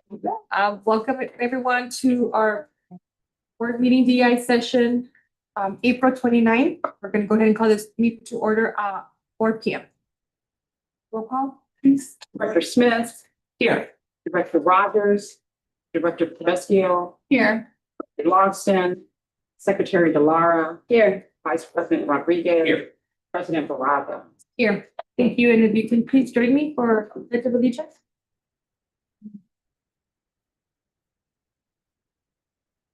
Welcome everyone to our board meeting DI session, April 29th. We're gonna go ahead and call this meeting to order, 4 p.m. Roll call, please. Director Smith. Here. Director Rogers. Director Pedestal. Here. Logston. Secretary Delara. Here. Vice President Rodriguez. Here. President Barraza. Here. Thank you, and if you can please join me for pledge of allegiance.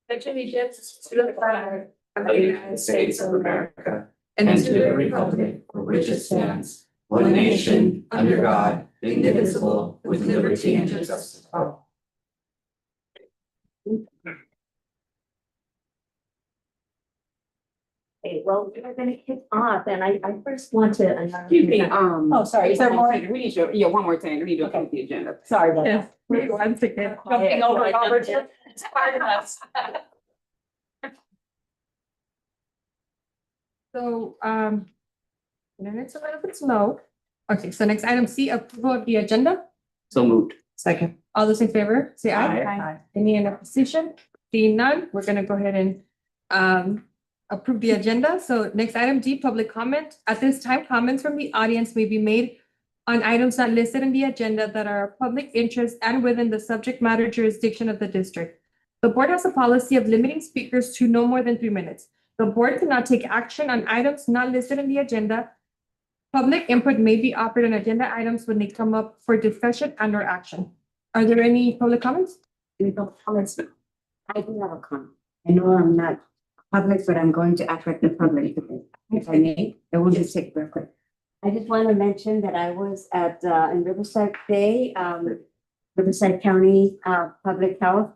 Pledge allegiance to the flag of the United States of America and to the republic for which it stands, one nation, under God, indivisible, with liberty and justice for all. Okay, well, we're gonna kick off, and I first want to. Excuse me, Oh, sorry, is there more? sorry. We need to, yeah, one more thing. We need to approve the agenda. Sorry about Yes, that. we're once again Quiet. jumping over I jumped Robert's. in. It's part of us. So, and it's a little bit slow. Okay, so next item C, approval of the agenda. So moved. Second. All those in favor, say aye. Aye. Any in opposition? Seeing none, we're gonna go ahead and approve the agenda. So next item D, public comment. At this time, comments from the audience may be made on items not listed in the agenda that are of public interest and within the subject matter jurisdiction of the district. The board has a policy of limiting speakers to no more than 3 minutes. The board cannot take action on items not listed in the agenda. Public input may be offered on agenda items when they come up for discussion and or action. Are there any public comments? Any public comments? I do have a comment. I know I'm not public, but I'm going to act like the public. If I may, I will just take real quick. I just want to mention that I was at, in Riverside Bay, Riverside County, Public Health.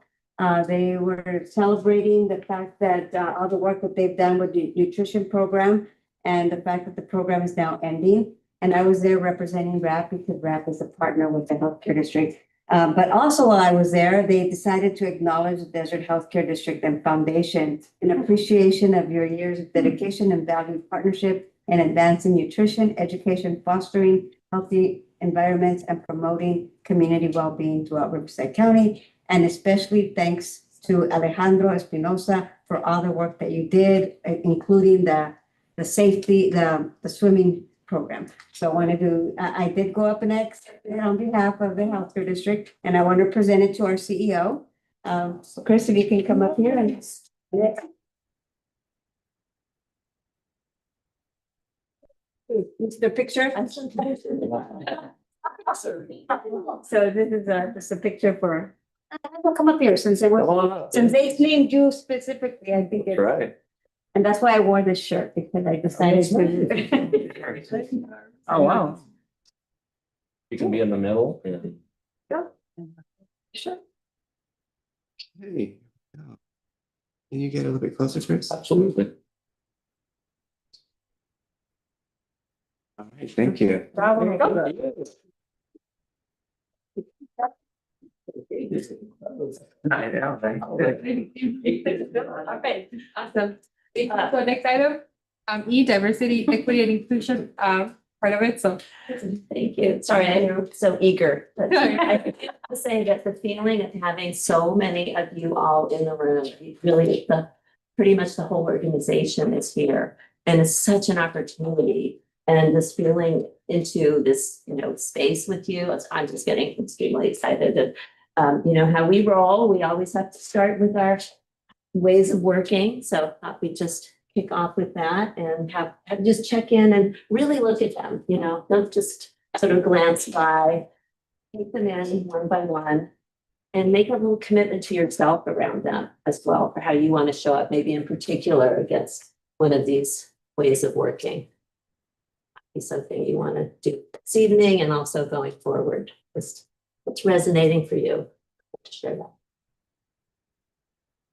They were celebrating the fact that, all the work that they've done with the nutrition program and the fact that the program is now ending. And I was there representing RAP because RAP is a partner with the healthcare district. But also while I was there, they decided to acknowledge the Desert Healthcare District and Foundation in appreciation of your years of dedication and valued partnership in advancing nutrition, education, fostering healthy environments, and promoting community well-being throughout Riverside County. And especially thanks to Alejandro Espinosa for all the work that you did, including the safety, the swimming program. So I wanted to, I did go up and accept it on behalf of the healthcare district, and I want to present it to our CEO. So Chris, if you can come up here and. It's the picture. So this is just a picture for, will come up here since they named you specifically, I think. That's right. And that's why I wore this shirt, because I decided to. Oh, wow. You can be in the middle. Sure. Hey. Yeah. Can you get a little bit closer, Chris? Absolutely. All right, thank you. I know, right? Okay, awesome. So next item, E, diversity, equity, and inclusion, part of it, so. Thank you. Sorry, I know I'm so eager, but I have to say that the feeling of having so many of you all in the room, really pretty much the whole organization is here. And it's such an opportunity, and this feeling into this, space with you, I'm just getting extremely excited. And how we roll, we always have to start with our ways of working. So I thought we'd just kick off with that and have just check in and really look at them, don't just sort of glance by, take them in one by one, and make a little commitment to yourself around them as well for how you want to show up, maybe in particular against one of these ways of working. Be something you want to do this evening and also going forward. Just what's resonating for you. Share that.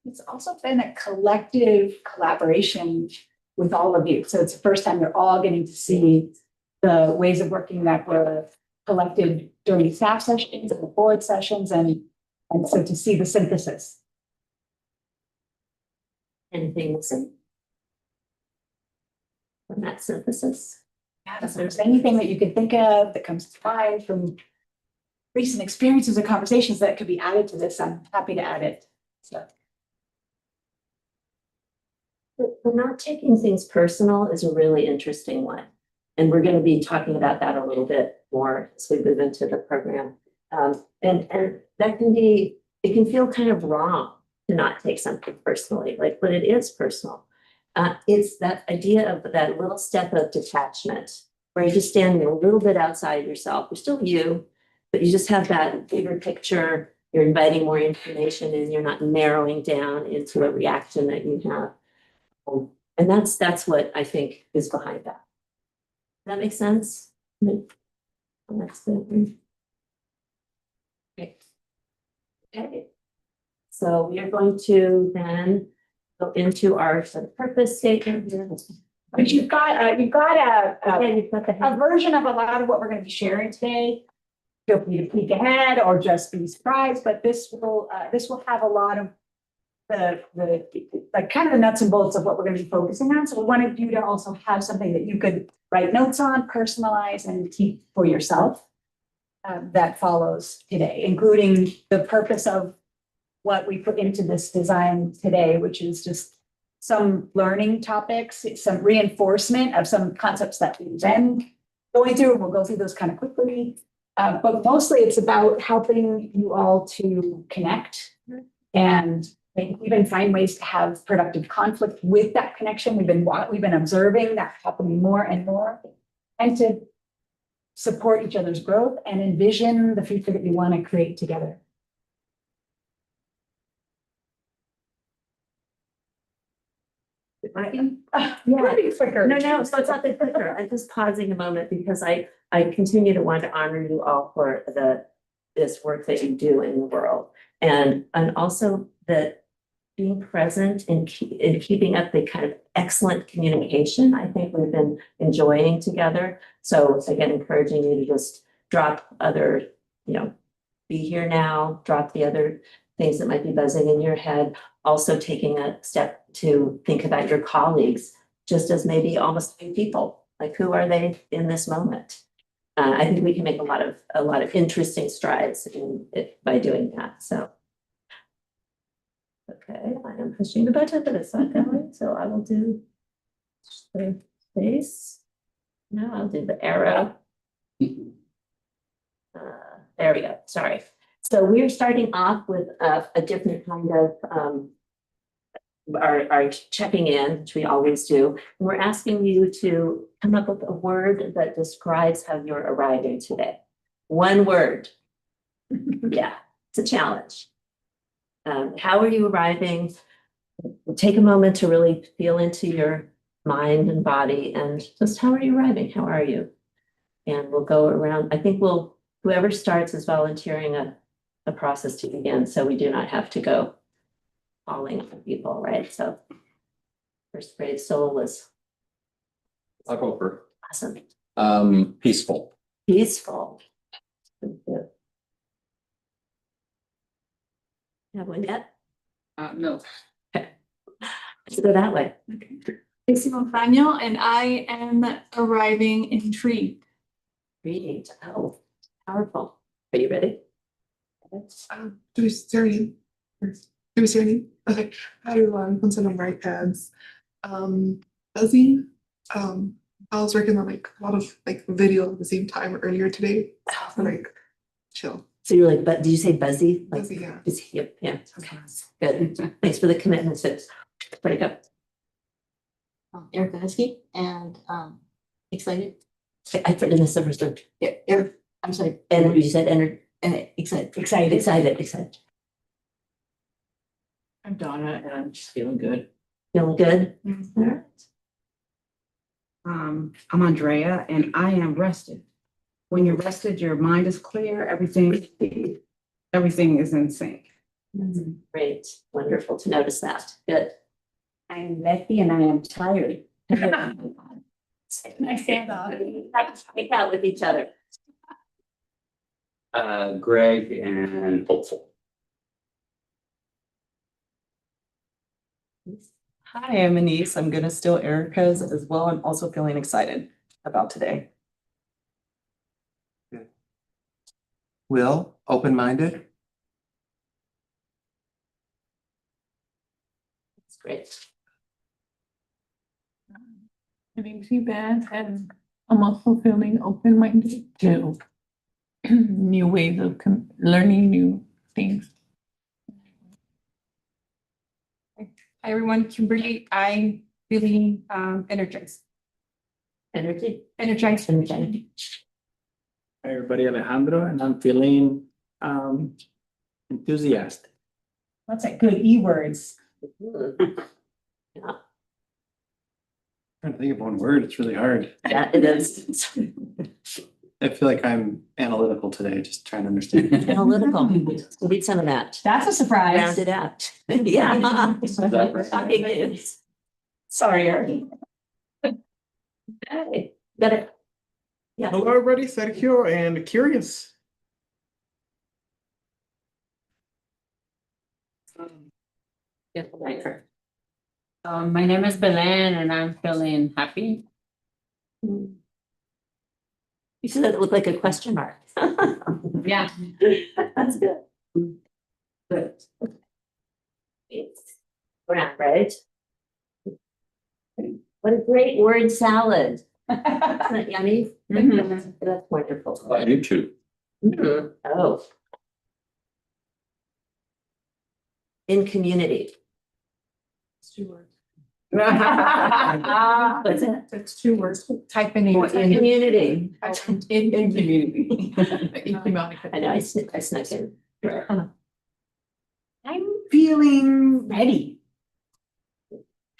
It's also been a collective collaboration with all of you. So it's the first time you're all getting to see the ways of working that were collected during the staff sessions and the board sessions, and so to see the synthesis. Anything missing from that synthesis? Yeah, if there's anything that you could think of that comes to mind from recent experiences and conversations that could be added to this, I'm happy to add it. So. The not taking things personal is a really interesting one. And we're gonna be talking about that a little bit more as we move into the program. And that can be, it can feel kind of wrong to not take something personally, like, but it is personal. It's that idea of that little step of detachment, where you're just standing a little bit outside yourself. You're still you, but you just have that bigger picture. You're inviting more information and you're not narrowing down into a reaction that you have. And that's what I think is behind that. Does that make sense? That's good. Okay. So we are going to then go into our sort of purpose statement here. But you've got Yeah, you've got the a version of a lot of what we're going to be sharing today. Feel free to peek ahead or just be surprised, but this will have a lot of the like kind of the nuts and bolts of what we're going to be focusing on. So we wanted you to also have something that you could write notes on, personalize, and keep for yourself. That follows today, including the purpose of what we put into this design today, which is just some learning topics, some reinforcement of some concepts that we've been going through, and we'll go through those kind of quickly. But mostly it's about helping you all to connect and even find ways to have productive conflict with that connection. We've been observing that happening more and more, and to support each other's growth and envision the future that we want to create together. Pretty quicker. No, so it's not the clicker. I'm just pausing a moment because I continue to want to honor you all for this work that you do in the world. And also that being present in keeping up the kind of excellent communication I think we've been enjoying together. So again, encouraging you to just drop other, be here now, drop the other things that might be buzzing in your head. Also taking a step to think about your colleagues just as maybe almost new people. Like, who are they in this moment? I think we can make a lot of interesting strides in it by doing that. So. Okay, I am pushing the button, but it's not going, so I will do the space. No, I'll do the arrow. There we go, sorry. So we're starting off with a different kind of our checking in, which we always do. And we're asking you to come up with a word that describes how you're arriving today. One word. Yeah, it's a challenge. How are you arriving? Take a moment to really feel into your mind and body and just how are you arriving? How are you? And we'll go around. I think whoever starts is volunteering a process to begin, so we do not have to go calling on people, right? So first grade soul is I'll go for awesome. peaceful. Peaceful. Have one yet? No. Let's go that way. Casey Montaño, and I am arriving intrigued. Reading. Oh, powerful. Are you ready? There's Serene. Okay. Hi everyone, once on my pads. Buzzing. I was working on like a lot of like video at the same time earlier today. So like chill. So you're like, but did you say buzzy? Like, Buzzy, yeah. Yep, yeah. Okay, good. Thanks for the commitment. So, where'd it go? Erica Husky, and excited. I forgot the first word. Yeah, I'm sorry. And you said Excited. excited. I'm Donna and I'm just feeling good. Feeling good? Mm-hmm. All right. I'm Andrea and I am rested. When you're rested, your mind is clear, everything is in sync. Great, wonderful to notice that. Good. I am Letty and I am tired. I stand up. Make out with each other. Greg and hopeful. Hi, I'm Anise. I'm gonna steal Erica's as well. I'm also feeling excited about today. Will, open-minded? That's great. I think T-Band and I'm also feeling open-minded to new ways of learning new things. Hi, everyone, Kimberly, I'm feeling energized. Energy. Energized. Energetic. Hi, everybody, Alejandro, and I'm feeling enthusiastic. That's like good E-words. Trying to think of one word, it's really hard. Yeah, it is. I feel like I'm analytical today, just trying to understand. Analytical. We need some of that. That's a surprise. Round it out. Yeah. Shocking news. Sorry, Eric. Okay, got it. Yeah. Hello, everybody, Sergio and Curious. My name is Belen and I'm feeling happy. You said it looked like a question mark. Yeah. That's good. Good. It's brown, right? What a great word salad. Isn't that yummy? Mhm. That's wonderful. I do too. Mhm. Oh. In community. It's 2 words. What's it? It's 2 words. Type in. More in- Community. In community. I know, I snuck in. I'm feeling ready.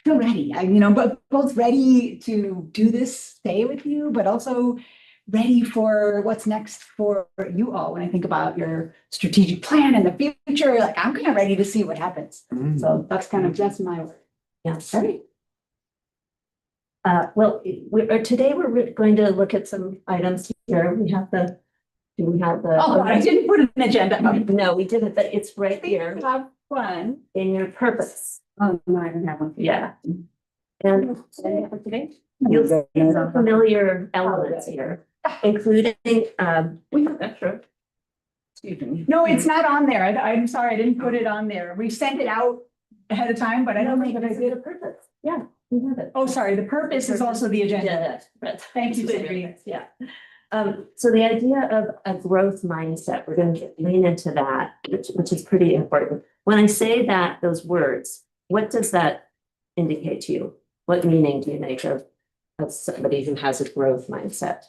Feel ready. But both ready to do this, stay with you, but also ready for what's next for you all. When I think about your strategic plan in the future, like I'm kind of ready to see what happens. Mm. So that's kind of just my word. Yeah, sorry. Well, today we're going to look at some items here. We have the, do we have the? Oh, I didn't put an agenda up. No, we didn't, but it's right here Have fun. in your purpose. Oh, no, I don't have one. Yeah. And you'll see some familiar elements here, including, we have extra. Excuse me. No, it's not on there. I'm sorry, I didn't put it on there. We sent it out ahead of time, but I don't think that I did. a purpose. Yeah, we have it. Oh, sorry, the purpose is also the agenda. Yeah, right. Thank you, Sandrine. Yeah. So the idea of a growth mindset, we're going to lean into that, which is pretty important. When I say that, those words, what does that indicate to you? What meaning do you make of somebody who has a growth mindset?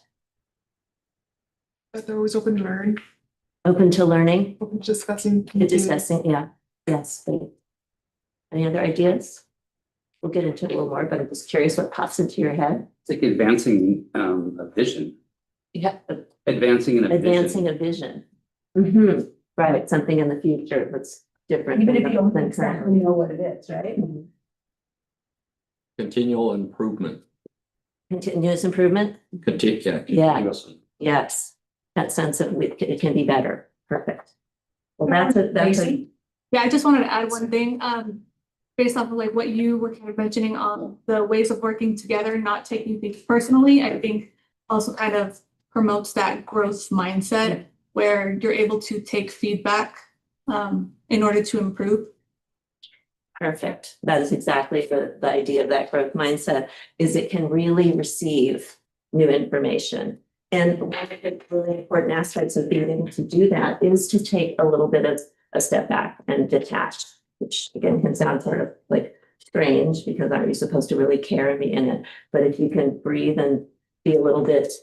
But they're always open to learn, Open to learning, open to discussing. to discussing, yeah, yes. Any other ideas? We'll get into it a little more, but I'm just curious what pops into your head. It's like advancing a vision, Yeah. advancing in a vision. Advancing a vision. Mhm. Right, something in the future that's different. Even than if you don't than exactly currently. know what it is, right? Mhm. Continual improvement. Continuous improvement, Yeah. Yeah. continuous. yes, that sense of it can be better, perfect. Well, that's a, Yeah, I just wanted to add one thing, based off of like what you were kind of mentioning on the ways of working together, not taking things personally, I think also kind of promotes that growth mindset where you're able to take feedback in order to improve. perfect. That is exactly the idea of that growth mindset, is it can really receive new information. And one of the really important aspects of being able to do that is to take a little bit of a step back and detach, which again can sound sort of like strange because aren't you supposed to really care and be in it? But if you can breathe and be a little bit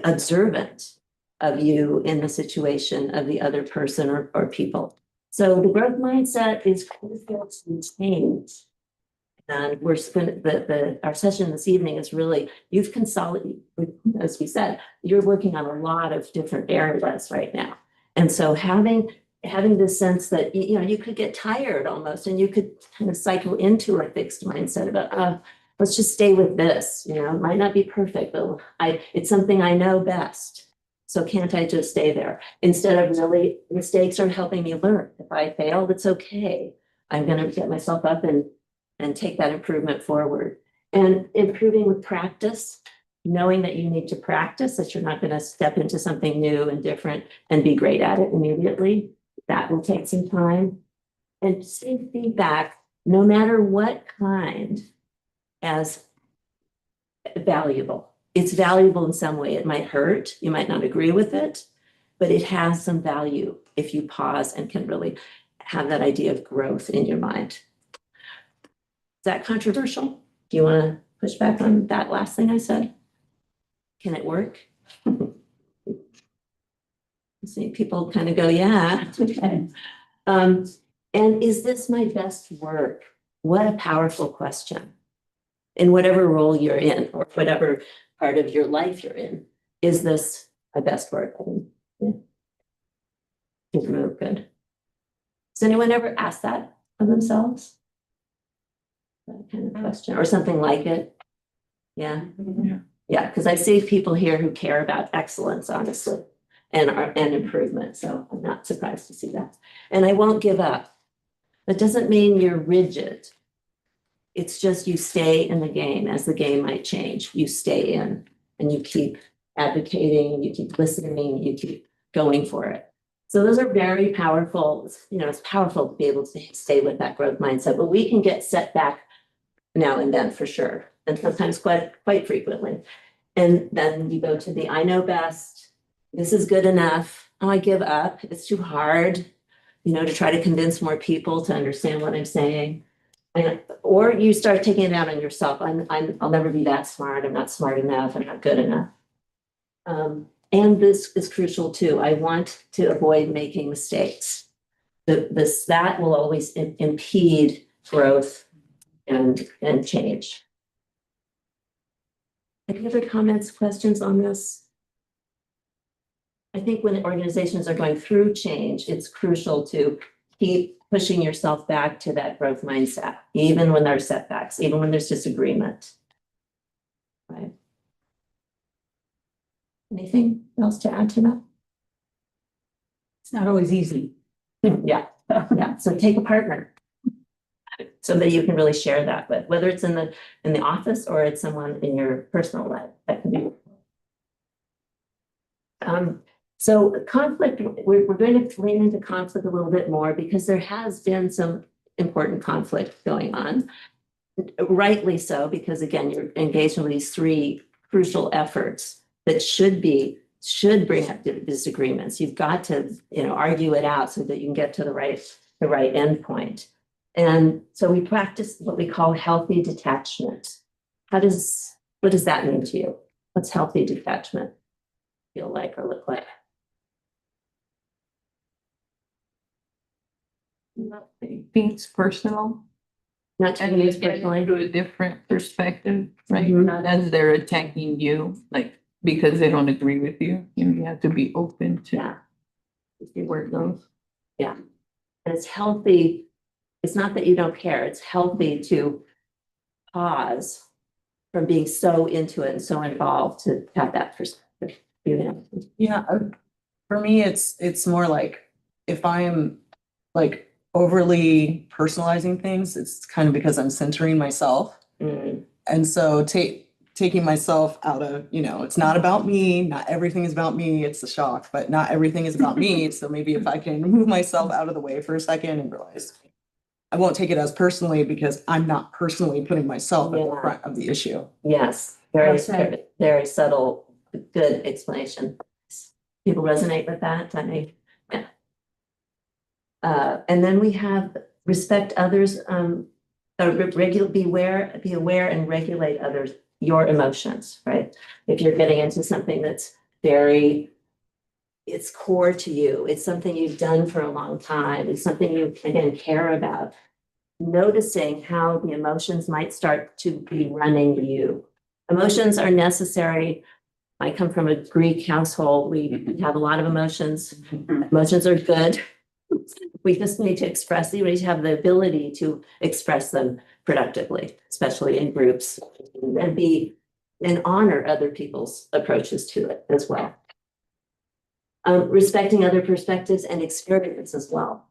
observant of you in the situation of the other person or people. So the growth mindset is critical to change. And we're spending our session this evening is really, you've consolidated, as we said, you're working on a lot of different areas right now. And so having this sense that, you could get tired almost, and you could kind of cycle into a fixed mindset about, let's just stay with this, it might not be perfect, but it's something I know best. So can't I just stay there? Instead of really, mistakes are helping me learn. If I failed, it's okay. I'm going to get myself up and take that improvement forward. And improving with practice, knowing that you need to practice, that you're not going to step into something new and different and be great at it immediately. That will take some time. And seeing feedback, no matter what kind, as valuable. It's valuable in some way. It might hurt. You might not agree with it, but it has some value if you pause and can really have that idea of growth in your mind. Is that controversial? Do you want to push back on that last thing I said? Can it work? See, people kind of go, yeah, okay. And is this my best work? What a powerful question. In whatever role you're in, or whatever part of your life you're in, is this my best work? Yeah. Good. Does anyone ever ask that of themselves? That kind of question, or something like it? Yeah. Yeah, because I see people here who care about excellence, honestly, and improvement. So I'm not surprised to see that. And I won't give up. That doesn't mean you're rigid. It's just you stay in the game as the game might change. You stay in and you keep advocating, you keep listening, you keep going for it. So those are very powerful. You know, it's powerful to be able to stay with that growth mindset, but we can get set back now and then for sure. And sometimes quite frequently. And then you go to the I know best. This is good enough. Oh, I give up. It's too hard, you know, to try to convince more people to understand what I'm saying. Or you start taking it out on yourself. I'll never be that smart. I'm not smart enough. I'm not good enough. And this is crucial too. I want to avoid making mistakes. That will always impede growth and change. Any other comments, questions on this? I think when organizations are going through change, it's crucial to keep pushing yourself back to that growth mindset, even when there's setbacks, even when there's disagreement. Right. Anything else to add to that? It's not always easy. Yeah, yeah. So take a partner. Somebody you can really share that with, whether it's in the office or it's someone in your personal life. That can be. So conflict, we're going to lean into conflict a little bit more because there has been some important conflict going on. Rightly so, because again, you're engaged in these three crucial efforts that should bring up disagreements. You've got to, argue it out so that you can get to the right end point. And so we practice what we call healthy detachment. What does that mean to you? What's healthy detachment feel like or look like? Things personal. Not taking And it personally. to a different perspective, right? Mhm. Not as they're attacking you, like because they don't agree with you. You have to be open to Yeah. see where it goes. Yeah. And it's healthy. It's not that you don't care. It's healthy to pause from being so into it and so involved to have that perspective. Yeah, for me, it's more like if I'm like overly personalizing things, it's kind of because I'm centering myself. Mm. And so taking myself out of, it's not about me, not everything is about me, it's a shock, but not everything is about me. So maybe if I can move myself out of the way for a second and realize I won't take it as personally because I'm not personally putting myself at the front of the issue. Yes, Well said. very subtle, good explanation. People resonate with that, I mean, yeah. And then we have respect others, be aware and regulate others, your emotions, right? If you're getting into something that's it's core to you, it's something you've done for a long time, it's something you, again, care about. Noticing how the emotions might start to be running you. Emotions are necessary. I come from a Greek household. We have a lot of emotions. Emotions are good. We just need to express them. We need to have the ability to express them productively, especially in groups, and honor other people's approaches to it as well. Respecting other perspectives and experience as well.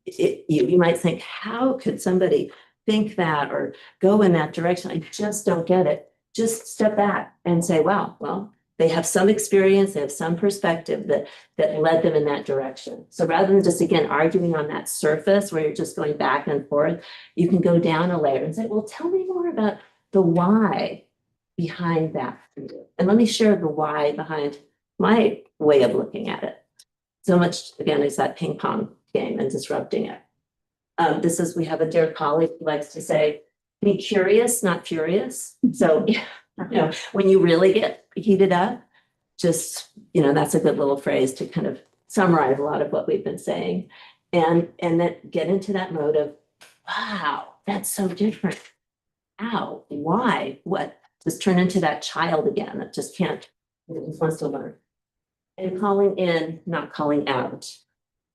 You might think, how could somebody think that or go in that direction? I just don't get it. just step back and say, wow, well, they have some experience, they have some perspective that led them in that direction. So rather than just, again, arguing on that surface where you're just going back and forth, you can go down a layer and say, well, tell me more about the why behind that. And let me share the why behind my way of looking at it. So much, again, is that ping pong game and disrupting it. We have a dear colleague who likes to say, be curious, not furious. So, when you really get heated up, just, that's a good little phrase to kind of summarize a lot of what we've been saying. And then get into that mode of, wow, that's so different. Ow, why? What? Just turn into that child again that just can't, just wants to learn. And calling in, not calling out.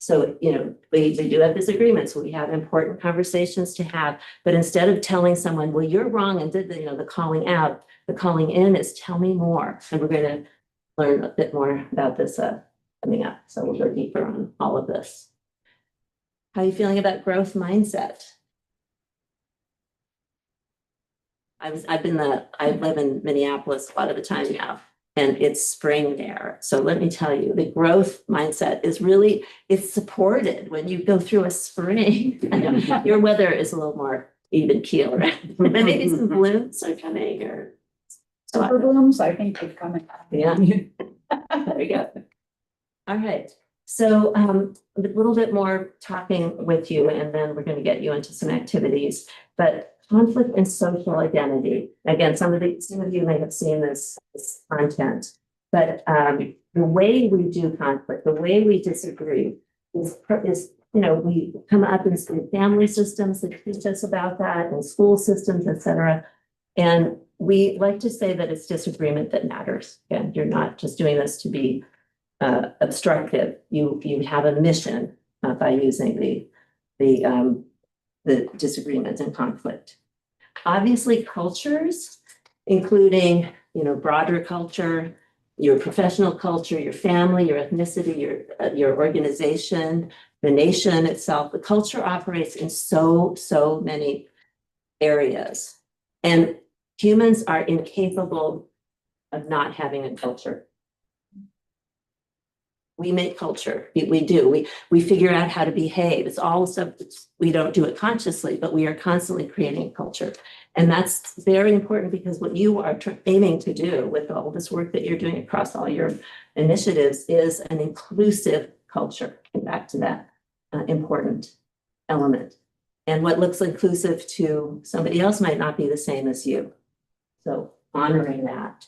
So, we do have disagreements, we have important conversations to have, but instead of telling someone, well, you're wrong, and the calling out, the calling in is tell me more. And we're going to learn a bit more about this coming up. So we'll go deeper on all of this. How are you feeling about growth mindset? I live in Minneapolis a lot of the time now, and it's spring there. So let me tell you, the growth mindset is really, it's supported when you go through a spring. I know your weather is a little more even keel, right? But maybe some blooms are coming or. Silver blooms, I think they've come in. Yeah. There you go. All right. So a little bit more talking with you, and then we're going to get you into some activities. But conflict and social identity. Again, some of you may have seen this content, but the way we do conflict, the way we disagree is we come up in family systems that teach us about that, and school systems, et cetera. And we like to say that it's disagreement that matters. Again, you're not just doing this to be obstructive. You have a mission by using the disagreement and conflict. Obviously, cultures, including broader culture, your professional culture, your family, your ethnicity, your organization, the nation itself. The culture operates in so many areas, and humans are incapable of not having a culture. We make culture. We do. We figure out how to behave. It's all stuff. We don't do it consciously, but we are constantly creating culture. And that's very important, because what you are aiming to do with all this work that you're doing across all your initiatives is an inclusive culture. And back to that important element. And what looks inclusive to somebody else might not be the same as you. So honoring that.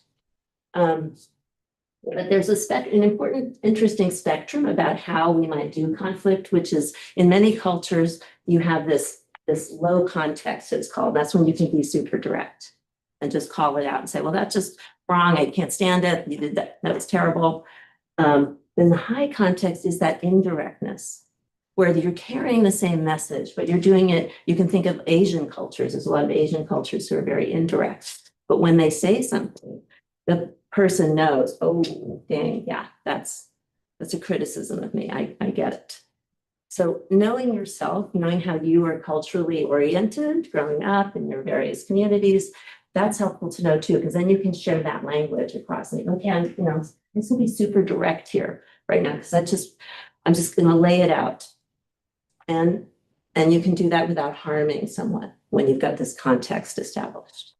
But there's an important, interesting spectrum about how we might do conflict, which is in many cultures, you have this low context, it's called. That's when you can be super direct and just call it out and say, well, that's just wrong. I can't stand it. You did that. That was terrible. Then the high context is that indirectness, where you're carrying the same message, but you're doing it. You can think of Asian cultures. There's a lot of Asian cultures who are very indirect. But when they say something, the person knows, oh, dang, yeah, that's a criticism of me. I get it. So knowing yourself, knowing how you are culturally oriented, growing up in your various communities, that's helpful to know too, because then you can share that language across. Like, okay, this will be super direct here right now, because I'm just going to lay it out. And you can do that without harming someone when you've got this context established.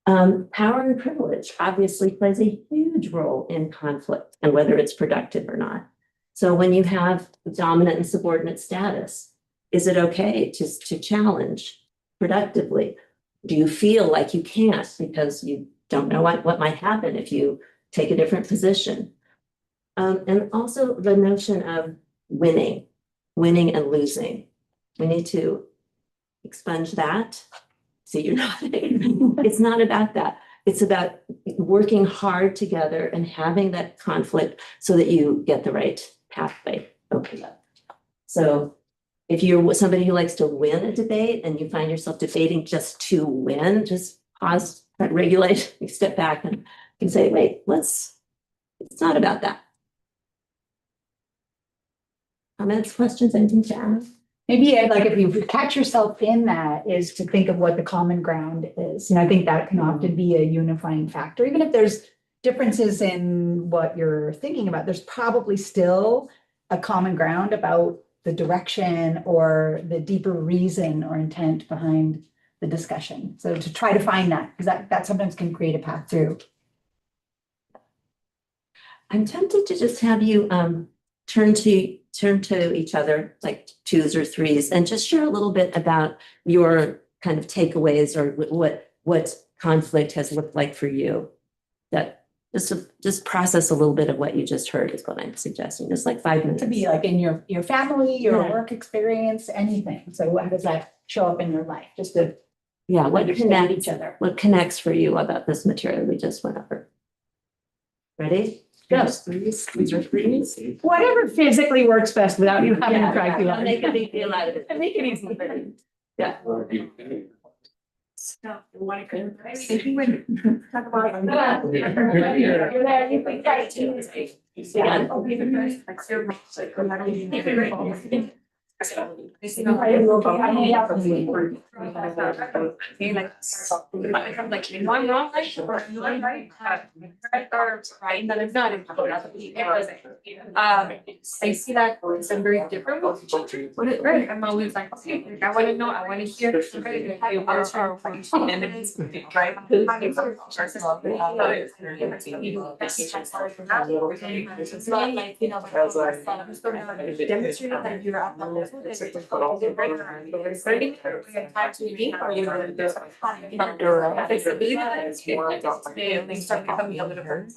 Power and privilege obviously plays a huge role in conflict and whether it's productive or not. So when you have dominant and subordinate status, is it okay to challenge productively? Do you feel like you can't because you don't know what might happen if you take a different position? And also the notion of winning and losing. We need to expunge that. See, you're nodding. It's not about that. It's about working hard together and having that conflict so that you get the right pathway opened up. So if you're somebody who likes to win a debate and you find yourself debating just to win, just pause, regulate, you step back and say, wait, it's not about that. Comments, questions, anything to add? maybe like if you catch yourself in that is to think of what the common ground is. And I think that can often be a unifying factor, even if there's differences in what you're thinking about, there's probably still a common ground about the direction or the deeper reason or intent behind the discussion. So to try to find that, because that sometimes can create a path through. I'm tempted to just have you turn to each other, like twos or threes, and just share a little bit about your kind of takeaways or what conflict has looked like for you. That just process a little bit of what you just heard is what I'm suggesting, just like 5 minutes. To be like in your family, your Yeah. work experience, anything. So how does that show up in your life? Just to Yeah, what understand connects, each other. what connects for you about this material we just went over? Ready? Go. Whatever physically works best without you having to Yeah, try too I'll hard. make a big deal out of it. Make it easy. Yeah. I see that it's a very different. Right, I'm always like, okay, I wanna know, I wanna hear. It's not like, you know, demonstrating that you're at the level that it's ready for time to meet or you know, there's flexibility that it's things start becoming a little bit.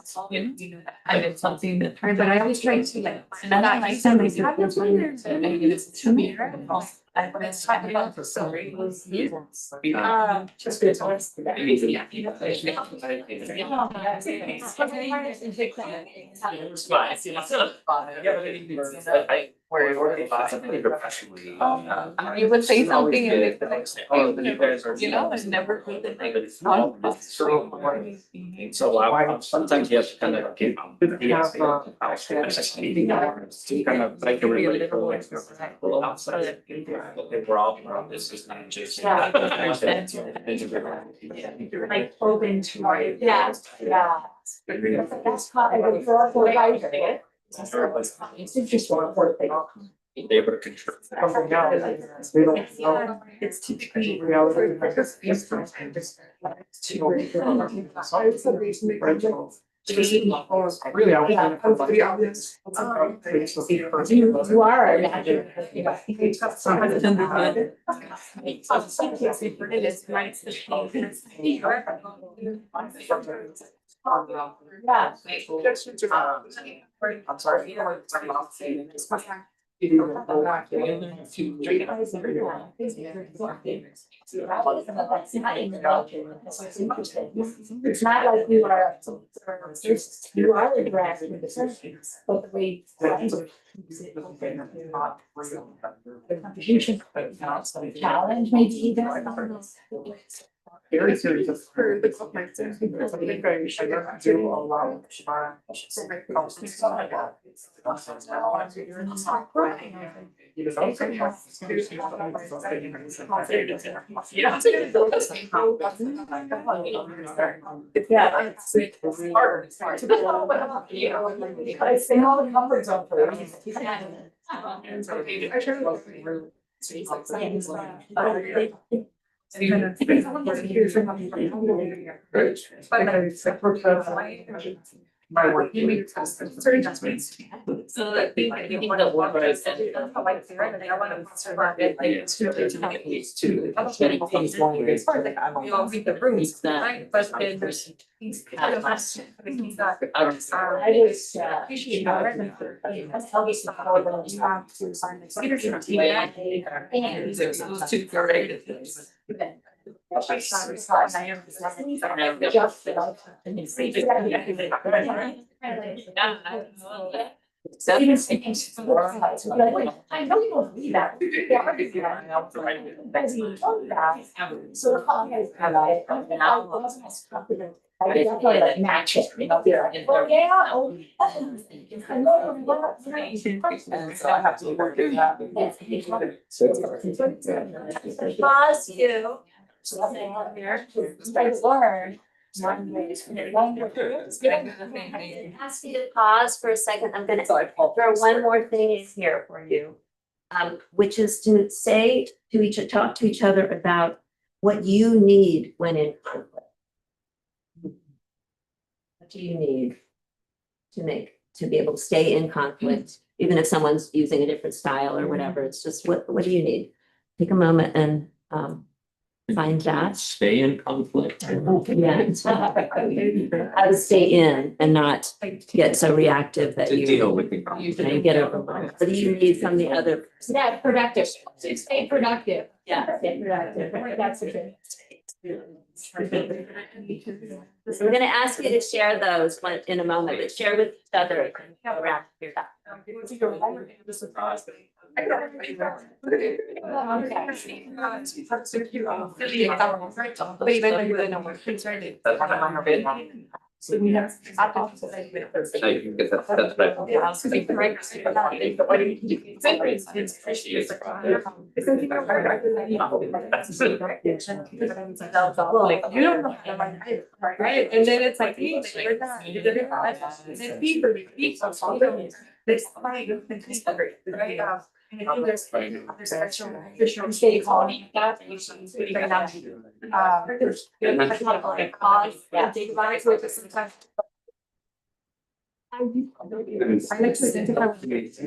I did something that. Right, but I always try to like. And I don't like somebody to Have this one there. to make it to me. I when it's talking about the story. Just It's fine. Professionally. You would say something and it's like, you know, it's never really like. So sometimes you have to kind of get. Kind of like a really cool, like, little outside. We're all, this is not just. Like open to. Yeah. Yeah. That's how it's interesting. Able to control. It's typically. Really, I was pretty obvious. You are. I'm sorry. It's not like you are, you are interacting with the person, but the way. The contribution, challenge maybe even. Very serious for the club nights. I think I should do a lot. Yeah, it's hard to be, you know, I stay all the comfort zone for them. I try to. My work. Certain adjustments. So that thing that you can go over We all read the rooms, right? But then there's. He's kind of us. He's not. I was, appreciate how that's how we support them to sign the leadership team. And those two great. Even speaking to the world, I know you don't read that. They are busy right now. As you told that. So the problem is, I wasn't as confident I could definitely like match it, you know, be like, oh, yeah, oh. And so I have to work it out. Pause you. Ask you to pause for a second. I'm gonna throw one more thing in here for you. Which is to say to talk to each other about what you need when in conflict. What do you need to be able to stay in conflict, even if someone's using a different style or whatever? It's just what do you need? Take a moment and find that. Stay in conflict. Yeah. How to stay in and not get so reactive that To you deal with the you get overwhelmed. What do you need from the other? Yeah, productive, stay productive. Yeah. Stay productive, that's a good. I'm gonna ask you to share those in a moment, but share with each other. So we have. So you can get that, that's right. You don't know. Right, and then it's like, hey, you're not, you're not. And then people, this fight, right? And I think there's special stay calling that, and you should figure it out. There's like cause, and think about it, so it's sometimes. I like to identify with.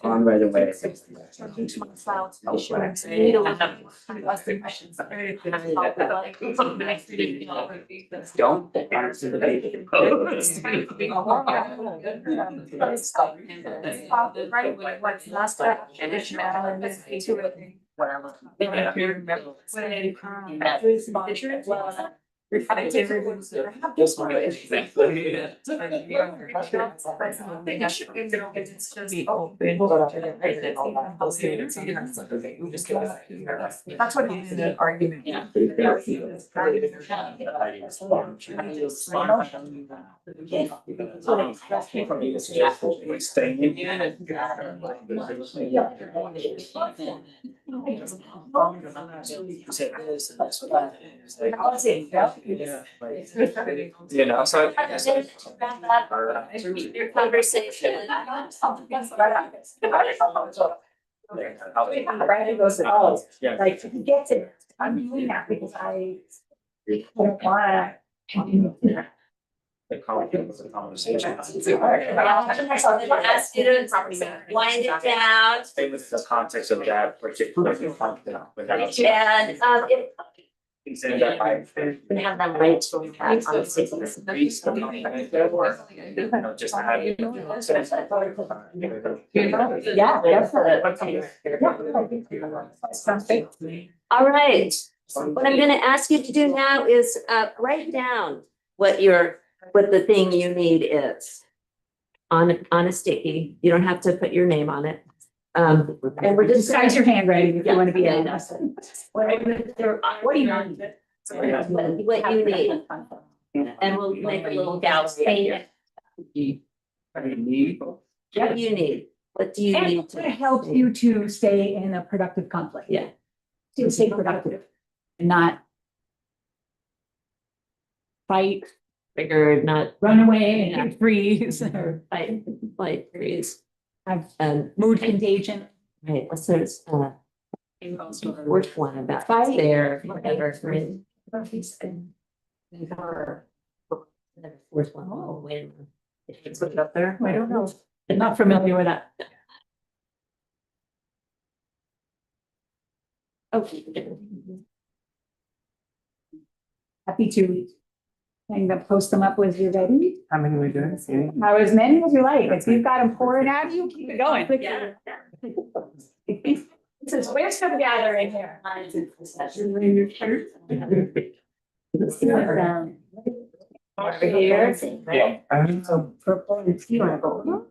On right away. Don't answer the baby. Just one way. Exactly. Be open. That's what In an argument. Yeah. You know, so. Your conversation. Brandon goes, oh, Yeah. like, he gets it, I'm doing that because I don't wanna. The conversation. Ask you to wind it down. Stay with the context of that particular conflict without. And if He said that I. we have them right to that on Just have. Yeah, All right, what I'm gonna ask you to do now is write down what the thing you need is. On a sticky, you don't have to put your name on it. And we're just. Disguise your handwriting if you wanna be. Yeah, in. yeah. What do you need? What you need, and we'll make a little gallery. I need. What do you need? What do you And need it's to gonna help you to stay in a productive conflict. Yeah. To stay productive and not fight, figure, not run away Yeah. and freeze or fight, freeze? have Mood contagion. Right, what's there's fourth one about there, whatever. Fourth one, oh, wait a minute. It's up there. I don't know. I'm not familiar with that. Okay. Happy to hang them, post them up with your ready. How many are we doing? How as many as you like. If you've got them pouring out of you, keep it going. Yeah. This is where's some gathering here. Over here. Yeah. I don't know. Purple and you wanna go?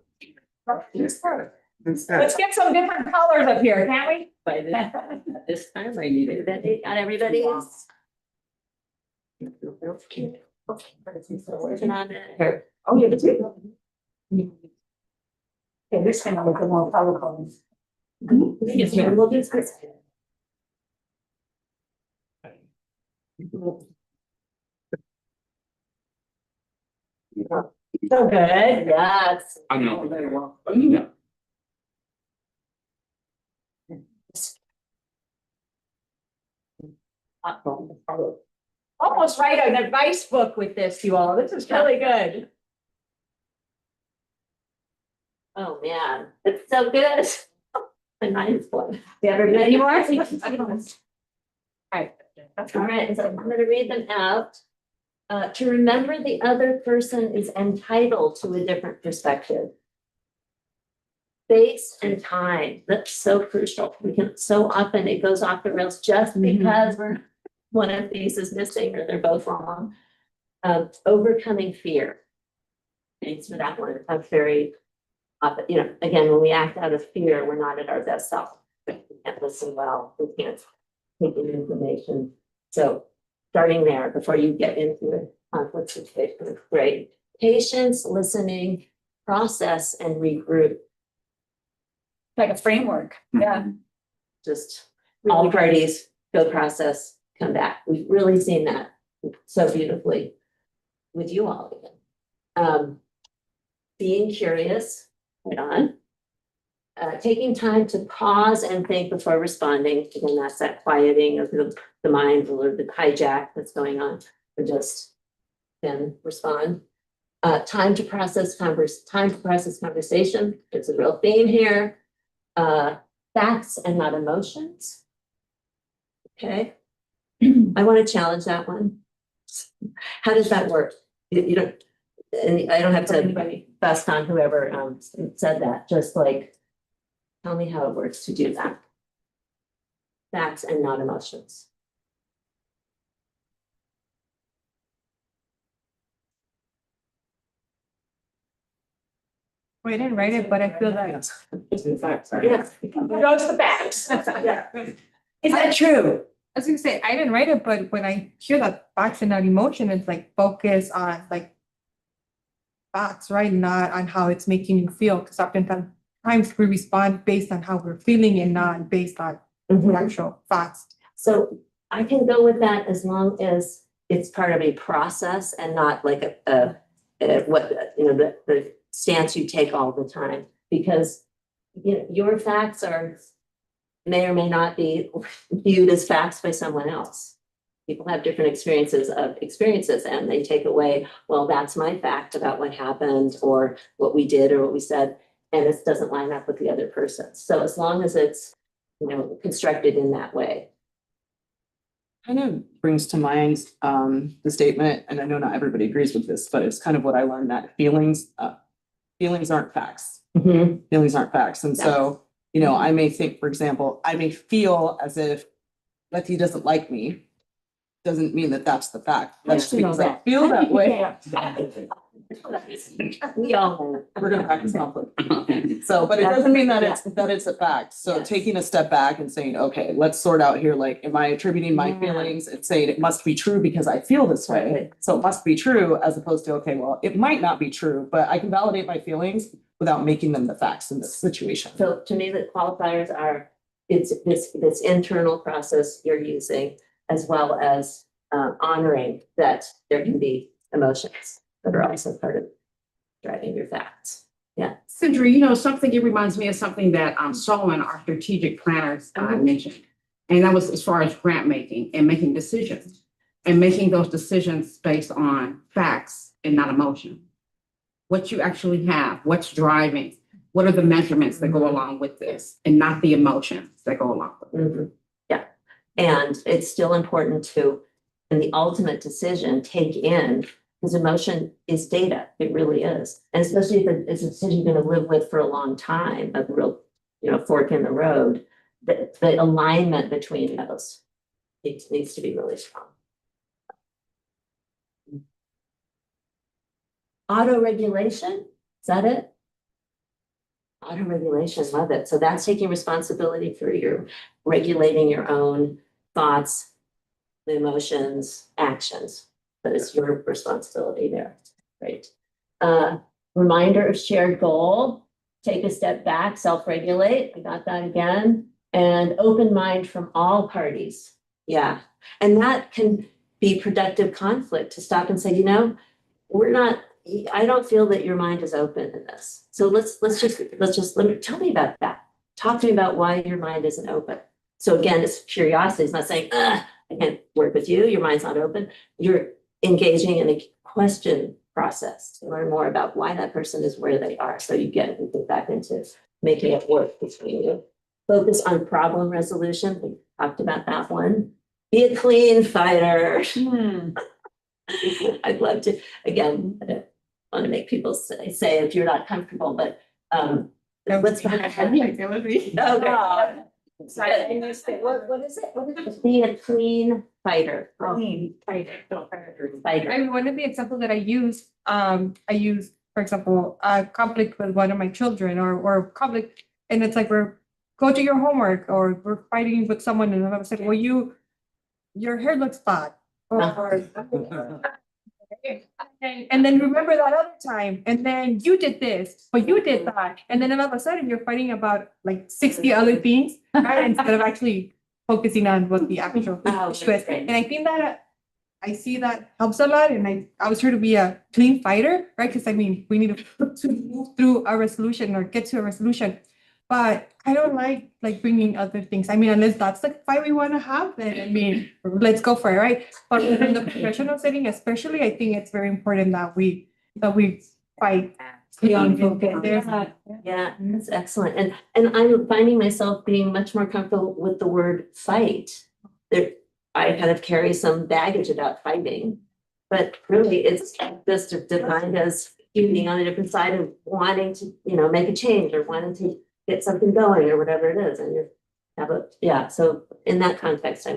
Let's get some different colors up here, can't we? By this time, I need it. Got everybody's? Working on it. Here. Oh, yeah, the two. Okay, this kind of look more colorful. Yes, ma'am. We'll do this. So good. Yes. I know. Very well. Yeah. Almost write an advice book with this, you all. This is really good. Oh, man, it's so good. My mind's blown. Do you have any more? All right, so I'm gonna read them out. To remember the other person is entitled to a different perspective. Space and time, that's so crucial. We can, so often it goes off the rails just because one of these is missing or they're both wrong. Overcoming fear. Thanks for that one. I'm very, again, when we act out of fear, we're not at our best self. We can't listen well, we can't take in information. So starting there before you get into a conflict situation is great. Patience, listening, process, and regroup. Like a framework. Yeah. Just all parties go process, come back. We've really seen that so beautifully with you all. Being curious, right on. Taking time to pause and think before responding. Again, that's that quieting of the mind or the hijack that's going on. Or just then respond. Time to process conversation. It's a real theme here. Facts and not emotions. Okay. I want to challenge that one. How does that work? You don't, and I don't have to bust on whoever said that, just like, tell me how it works to do that. Facts and not emotions. I didn't write it, but I feel like. Yeah. Goes the facts. Is that true? I was gonna say, I didn't write it, but when I hear that facts and not emotion, it's like focus on like facts, right? Not on how it's making you feel, because oftentimes we respond based on how we're feeling and not based on actual facts. So I can go with that as long as it's part of a process and not like the stance you take all the time, because your facts may or may not be viewed as facts by someone else. People have different experiences and they take away, well, that's my fact about what happened or what we did or what we said, and it doesn't line up with the other person. So as long as it's constructed in that way. Kind of brings to mind the statement, and I know not everybody agrees with this, but it's kind of what I learned, that feelings aren't facts. Feelings aren't facts. And so, I may think, for example, I may feel as if Letty doesn't like me. Doesn't mean that that's the fact. That's because I feel that way. We all We're gonna practice conflict. So, but it doesn't mean that it's a fact. So Yes. taking a step back and saying, okay, let's sort out here, like, am I attributing my feelings and saying it must be true because I feel this way? Right. So it must be true, as opposed to, okay, well, it might not be true, but I can validate my feelings without making them the facts in this situation. So to me, the qualifiers are, it's this internal process you're using, as well as honoring that there can be emotions that are also part of driving your facts. Yeah. Sindri, something, it reminds me of something that Solomon, our strategic planners, mentioned. And that was as far as grant making and making decisions. And making those decisions based on facts and not emotion. What you actually have, what's driving, what are the measurements that go along with this, and not the emotions that go along with it. Yeah. And it's still important to, in the ultimate decision, take in, because emotion is data. It really is. And especially if it's a decision you're going to live with for a long time, a real, fork in the road, the alignment between those needs to be really strong. Auto-regulation, is that it? Auto regulation, love it. So that's taking responsibility for your regulating your own thoughts, emotions, actions. But it's your responsibility there. Great. Reminder of shared goal, take a step back, self-regulate. I got that again. And open mind from all parties. Yeah. And that can be productive conflict to stop and say, you know, I don't feel that your mind is open in this. So tell me about that. Talk to me about why your mind isn't open. So again, it's curiosity. It's not saying, I can't work with you. Your mind's not open. You're engaging in a question process to learn more about why that person is where they are. So you get back into making it work between you. Focus on problem resolution. We talked about that one. Be a clean fighter. I'd love to, again, I don't want to make people say if you're not comfortable, but what's behind that? Oh, God. Sorry. What is it? Be a clean fighter. Clean fighter. Fighter. I mean, one of the examples that I use, for example, a conflict with one of my children or conflict, and it's like go do your homework, or we're fighting with someone, and I'm saying, well, your hair looks bad. Or and then remember that other time, and then you did this, but you did that, and then all of a sudden you're fighting about like 60 other things, right? Instead of actually focusing on what the actual issue is. And I think that I see that helps a lot, and I was here to be a clean fighter, right? Because I mean, we need to move through a resolution or get to a resolution. But I don't like bringing other things. I mean, unless that's the fight we want to have, then I mean, let's go for it, right? But in the professional setting, especially, I think it's very important that we fight. Stay on focus. Yeah, that's excellent. And I'm finding myself being much more comfortable with the word fight. I kind of carry some baggage about fighting, but really it's just defined as being on a different side of wanting to, make a change or wanting to get something going or whatever it is. And so in that context,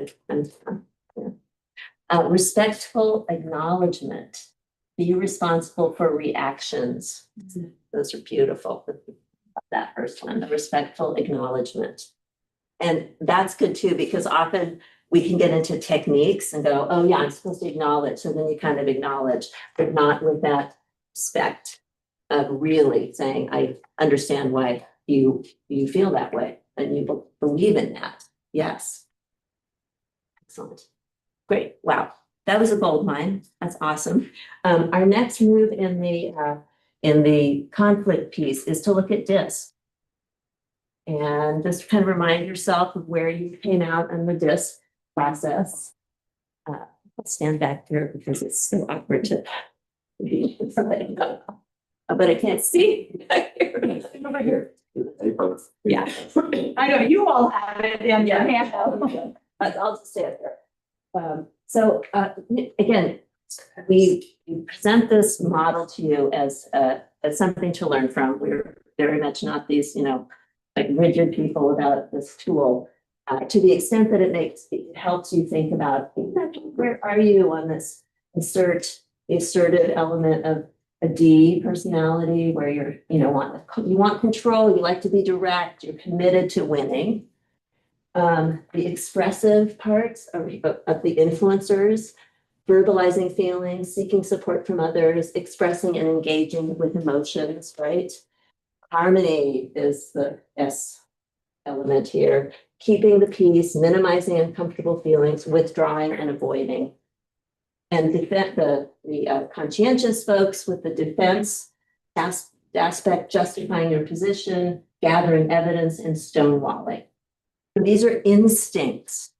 respectful acknowledgement. Be responsible for reactions. Those are beautiful. That first one, the respectful acknowledgement. And that's good too, because often we can get into techniques and go, oh yeah, I'm supposed to acknowledge. So then you kind of acknowledge, but not with that respect of really saying, I understand why you feel that way and you believe in that. Yes. Excellent. Great. Wow. That was a gold mine. That's awesome. Our next move in the conflict piece is to look at DISC. And just kind of remind yourself of where you came out in the DISC process. I'll stand back here because it's so awkward to be, but I can't see back here. Over here. Yeah. I know you all have it in your hand. I'll just stay up there. So again, we present this model to you as something to learn from. We're very much not these, like rigid people about this tool. To the extent that it helps you think about where are you on this assertive element of a D personality, where you want control, you like to be direct, you're committed to winning. The expressive parts of the influencers, verbalizing feelings, seeking support from others, expressing and engaging with emotions, right? Harmony is the S element here. Keeping the peace, minimizing uncomfortable feelings, withdrawing and avoiding. And the conscientious folks with the defense aspect, justifying your position, gathering evidence, and stonewalling. These are instincts.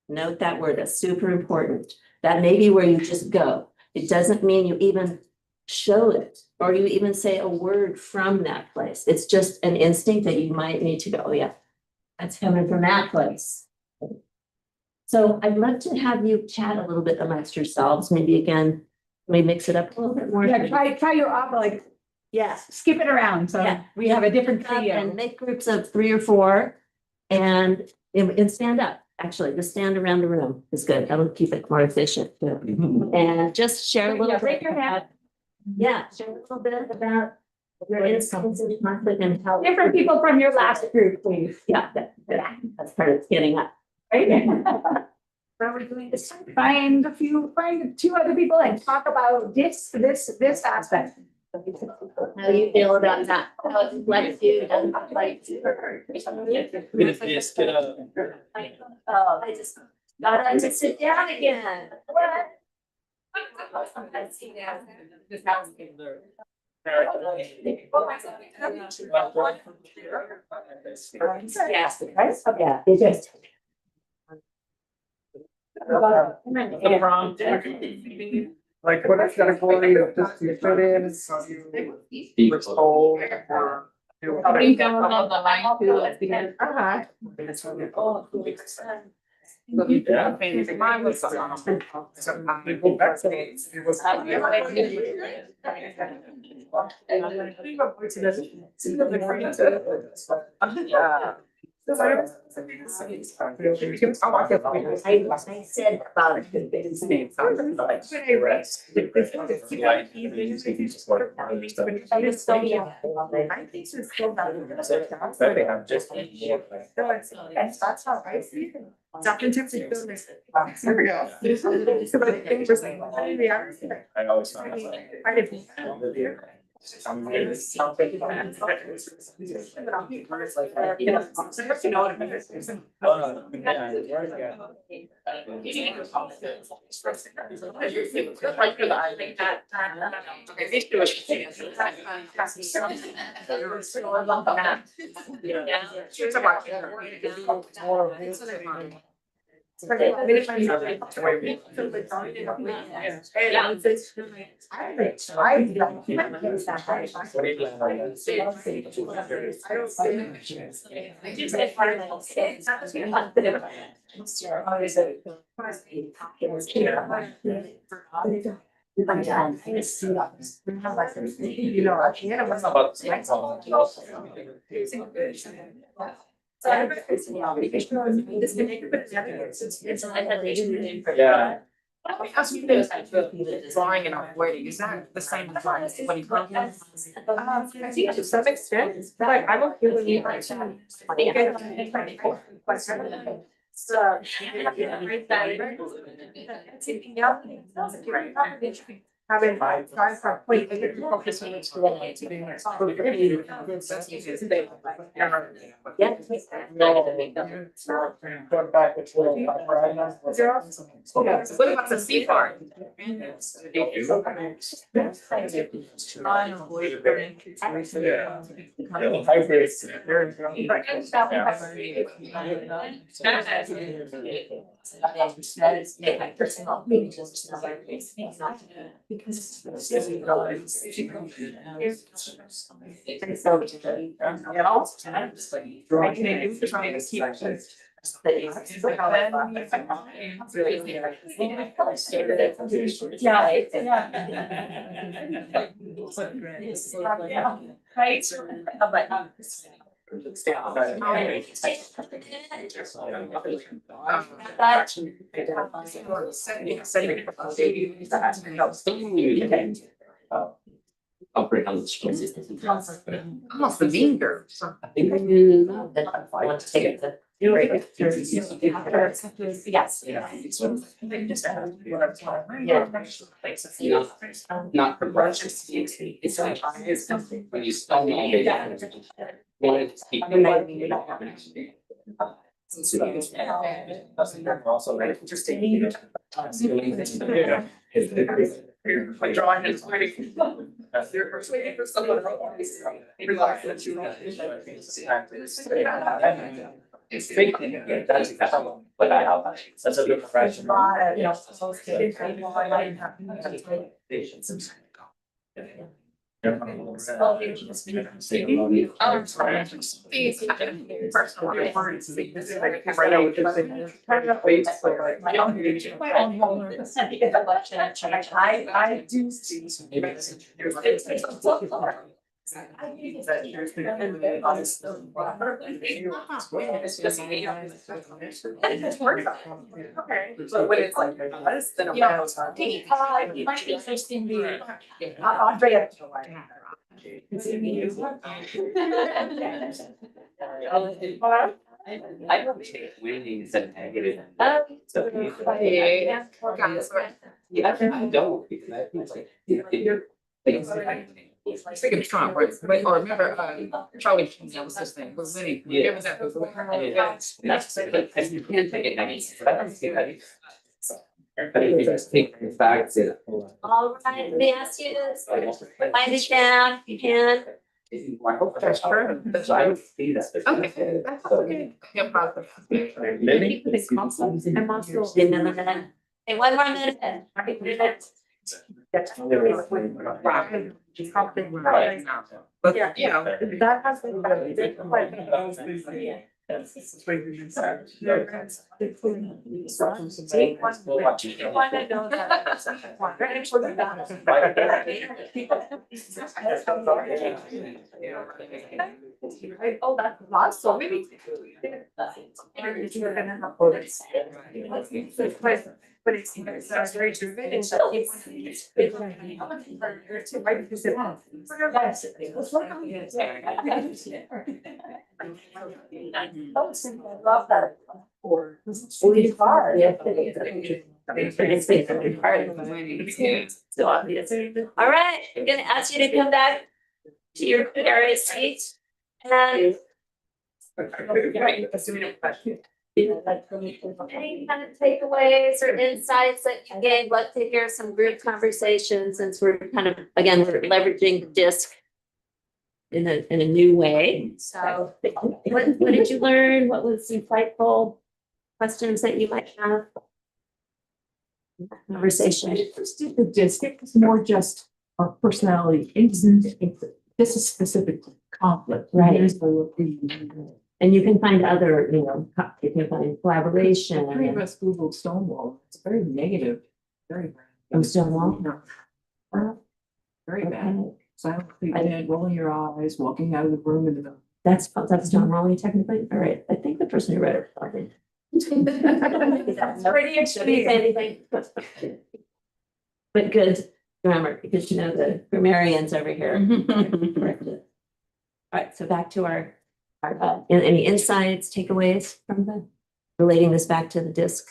Note that word, that's super important. That may be where you just go. It doesn't mean you even show it or you even say a word from that place. It's just an instinct that you might need to go, oh yeah, that's coming from that place. So I'd love to have you chat a little bit amongst yourselves. Maybe again, we mix it up a little bit more. Yeah, try your op, skip it around. So we have a different trio. And make groups of 3 or 4 and stand up. Actually, just stand around the room is good. That'll keep it more efficient too. And just share a little bit. Raise your hand. Share a little bit about Your instance of conflict and how. Different people from your last group, please. Yeah, that's part of getting up. Right? What we're doing this time, find two other people and talk about this aspect. How do you feel about that? How it reflects you, doesn't reflect you? Oh, I just got to sit down again. What? Yeah, it just. The prompt. Like what category of this you fit in, so you was told or. What are you going on the line to at the end? Yeah. Mine was, I said about I just don't, yeah. I think it's still valid. That's not right. Dr. Tipsy. Here we go. I always found Yeah. Let me ask you this, drawing and avoiding, is that the same as when you come? I think to some extent, but I'm okay with you. So. Having time for point, I get to focus on what's going on today. Going back to 12, right? What about the sea part? I'll bring on the screen. Almost the vinegar. I want to take it to. Yes. Not progression. It's like, when you start wanted to keep. Also very interesting. Like drawing is pretty. They're persuading for someone else. Relax that you It's big thing, that's exactly what I have. That's a good profession. I do see. Okay, but when it's like us, then I'm. It might be interesting to. Andrea. I don't think winning is a negative. So, Yeah. yeah, I don't, because I think like, you're. I was thinking Trump, right? But, or remember, Charlie, that was his name, we're winning. Remember that was- That's, and you can take it negative, but I don't see that. But if you just take the facts, it. All right, let me ask you this, write it down, if you can. I hope that's true. That's why I would see that. Okay, that's okay. Yeah, positive. Living. I'm also. Another minute. Hey, one more minute. But, you know, That has been. Oh, that's awesome. Maybe. But it's very driven and so. Love that. Or. It's hard. So obvious. All right, I'm gonna ask you to come back to your various seats and. Any kind of takeaways or insights that you gained? Love to hear some group conversations since we're kind of, again, we're leveraging the disc in a new way. So what did you learn? What was insightful questions that you might have? Conversation. First did the disc, it was more just our personality instant. This is specific to conflict. Right. Here's the. And you can find other, you can find collaboration. Three of us Googled Stonewall. It's very negative, very. Oh, Stonewall? Very bad. Silent treatment, rolling your eyes, walking out of the room and. That's John Raleigh technically. All right. I think the person who wrote it. Probably. That's pretty Anything. But good grammar because the grammarians over here. Corrected. All right, so back to our any insights, takeaways from relating this back to the disc?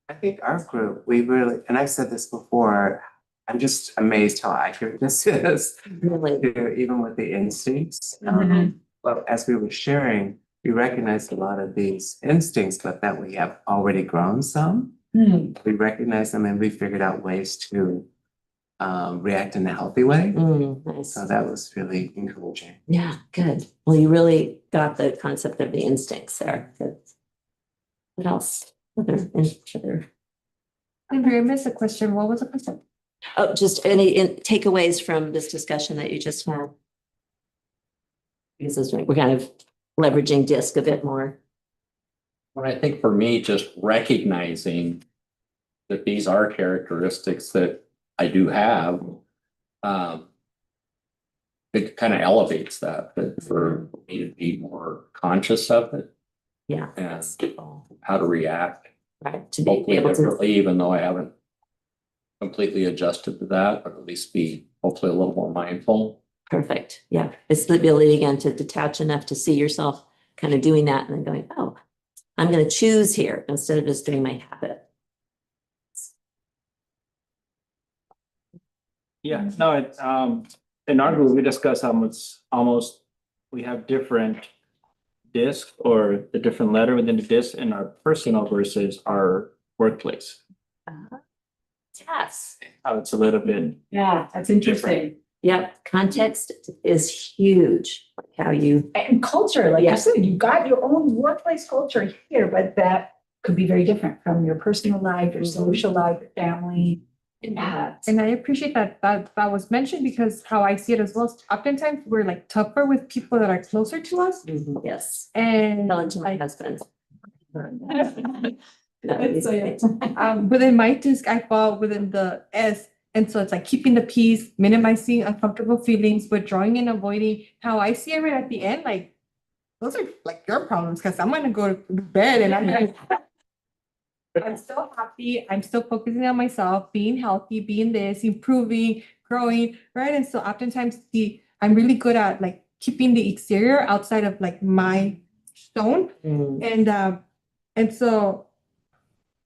I think our group, we really, and I've said this before, I'm just amazed how accurate this is. Really? Even with the instincts. Mhm. But as we were sharing, we recognized a lot of these instincts, but that we have already grown some. We recognize them and we figured out ways to react in a healthy way. Nice. So that was really encouraging. Yeah, good. Well, you really got the concept of the instincts there. Good. What else? Other. I'm very missed a question. What was the question? Oh, just any takeaways from this discussion that you just had? Because we're kind of leveraging disc a bit more. Well, I think for me, just recognizing that these are characteristics that I do have, it kind of elevates that, but for me to be more conscious of it. Yeah. And how to react. Right. To be Hopefully able to. differently, even though I haven't completely adjusted to that, or at least be hopefully a little more mindful. Perfect. Yeah. It's the ability again to detach enough to see yourself kind of doing that and then going, oh, I'm going to choose here instead of just doing my habit. Yeah, no, in our group, we discussed how much we have different disc or the different letter within the disc in our personal versus our workplace. Yes. How it's a little bit. Yeah, that's interesting. Yep. Context is huge. Like how you. And culture, like you Yes. said, you got your own workplace culture here, but that could be very different from your personal life, your social life, your family. Yeah. And I appreciate that was mentioned because how I see it as well. Is oftentimes we're like tougher with people that are closer to us. Yes. And Tell it to my husband. within my disc, I fall within the S. And so it's like keeping the peace, minimizing uncomfortable feelings, withdrawing and avoiding. How I see it right at the end, like those are like your problems because I'm gonna go to bed and I'm still happy. I'm still focusing on myself, being healthy, being this, improving, growing, right? And so oftentimes I'm really good at like keeping the exterior outside of like my stone. And so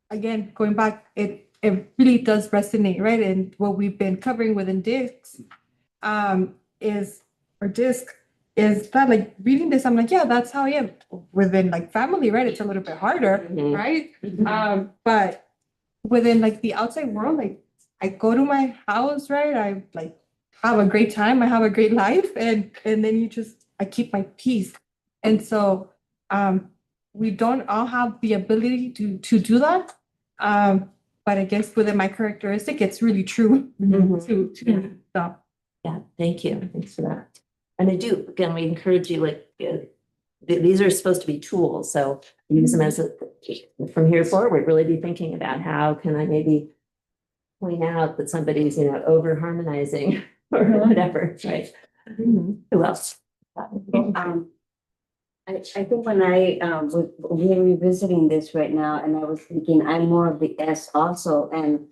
again, going back, it really does resonate, right? And what we've been covering within discs is that like reading this, I'm like, yeah, that's how I am within like family, right? It's a little bit harder, Mhm. right? But within like the outside world, like I go to my house, right? I like have a great time, I have a great life, and then I keep my peace. And so we don't all have the ability to do that. But I guess within my characteristic, it's really true Mhm. to so. Yeah, thank you. Thanks for that. And I do, again, we encourage you, like, these are supposed to be tools, so use them as from here forward, really be thinking about how can I maybe point out that somebody's, over harmonizing or whatever, right? Who else? I think when we're revisiting this right now, and I was thinking, I'm more of the S also, and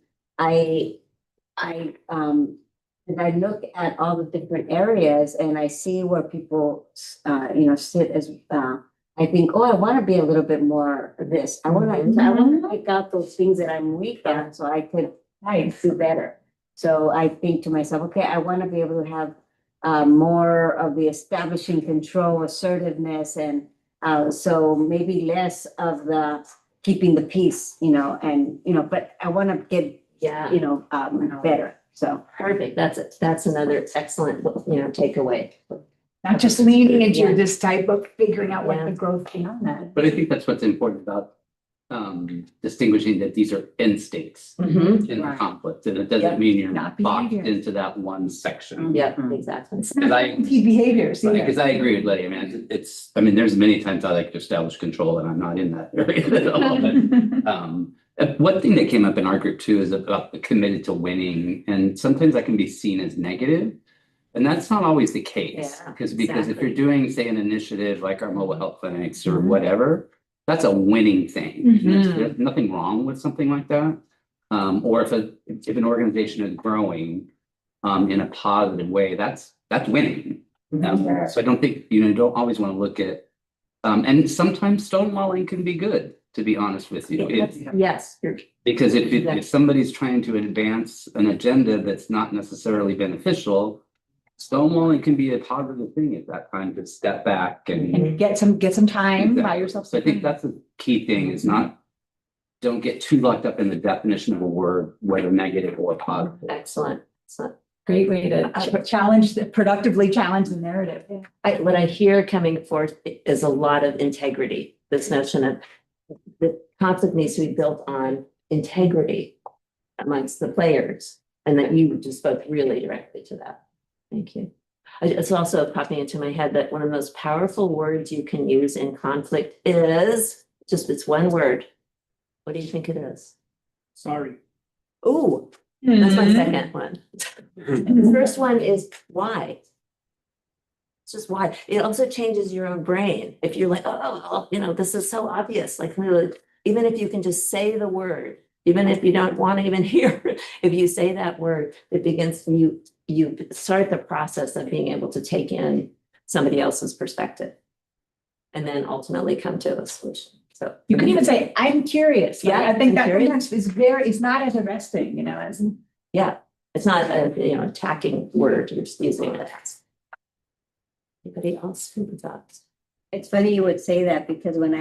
and I look at all the different areas and I see where people, sit as, I think, oh, I want to be a little bit more of this. I want to pick out those things that I'm weak at so I could do better. So I think to myself, okay, I want to be able to have more of the establishing control, assertiveness, and so maybe less of the keeping the peace, but I want to get, better. So Perfect. That's another excellent, takeaway. Not just leaning into Yeah. this type of figuring out what Yeah. the growth beyond that. But I think that's what's important about distinguishing that these are end states Mhm. in the Right. conflict, and it Yep. doesn't mean you're Not locked behavior. into that one section. Yeah, exactly. Because I, Key behaviors. either. because I agree with Letty, I mean, there's many times I like to establish control and I'm not in that area at all, but one thing that came up in our group too is about the committed to winning, and sometimes that can be seen as negative. And that's not always the case, Yeah, because if exactly. you're doing, say, an initiative like our mobile health clinics or Mhm. whatever, that's a winning thing. There's nothing wrong with something like that. Or if an organization is growing in a positive way, that's winning. So I don't think, you don't always want to look at, and sometimes stonewalling can be good, to be honest with you. Yes, you're Because Exactly. if somebody's trying to advance an agenda that's not necessarily beneficial, stonewalling can be a positive thing at that time, to step back and. And get some time by Exactly. yourself. So I think that's a key thing, is don't get too locked up in the definition of a word, whether negative or positive. excellent. Excellent. Great way to productively challenge the narrative. What I hear coming forth is a lot of integrity, this notion of the conflict needs to be built on integrity amongst the players, and that you just spoke really directly to that. Thank you. It's also popping into my head that one of the most powerful words you can use in conflict is it's one word. What do you think it is? Sorry. Ooh, that's my second one. The first one is why. It's just why. It also changes your own brain. If you're like, oh, this is so obvious, like even if you can just say the word, even if you don't want to even hear, if you say that word, it begins you start the process of being able to take in somebody else's perspective and then ultimately come to a solution. So You can even say, I'm curious. Like, Yeah, I think I'm that curious. it's not as arresting, as. yeah, it's not a attacking word, you're just using it. Anybody else who thoughts? it's funny you would say that, because when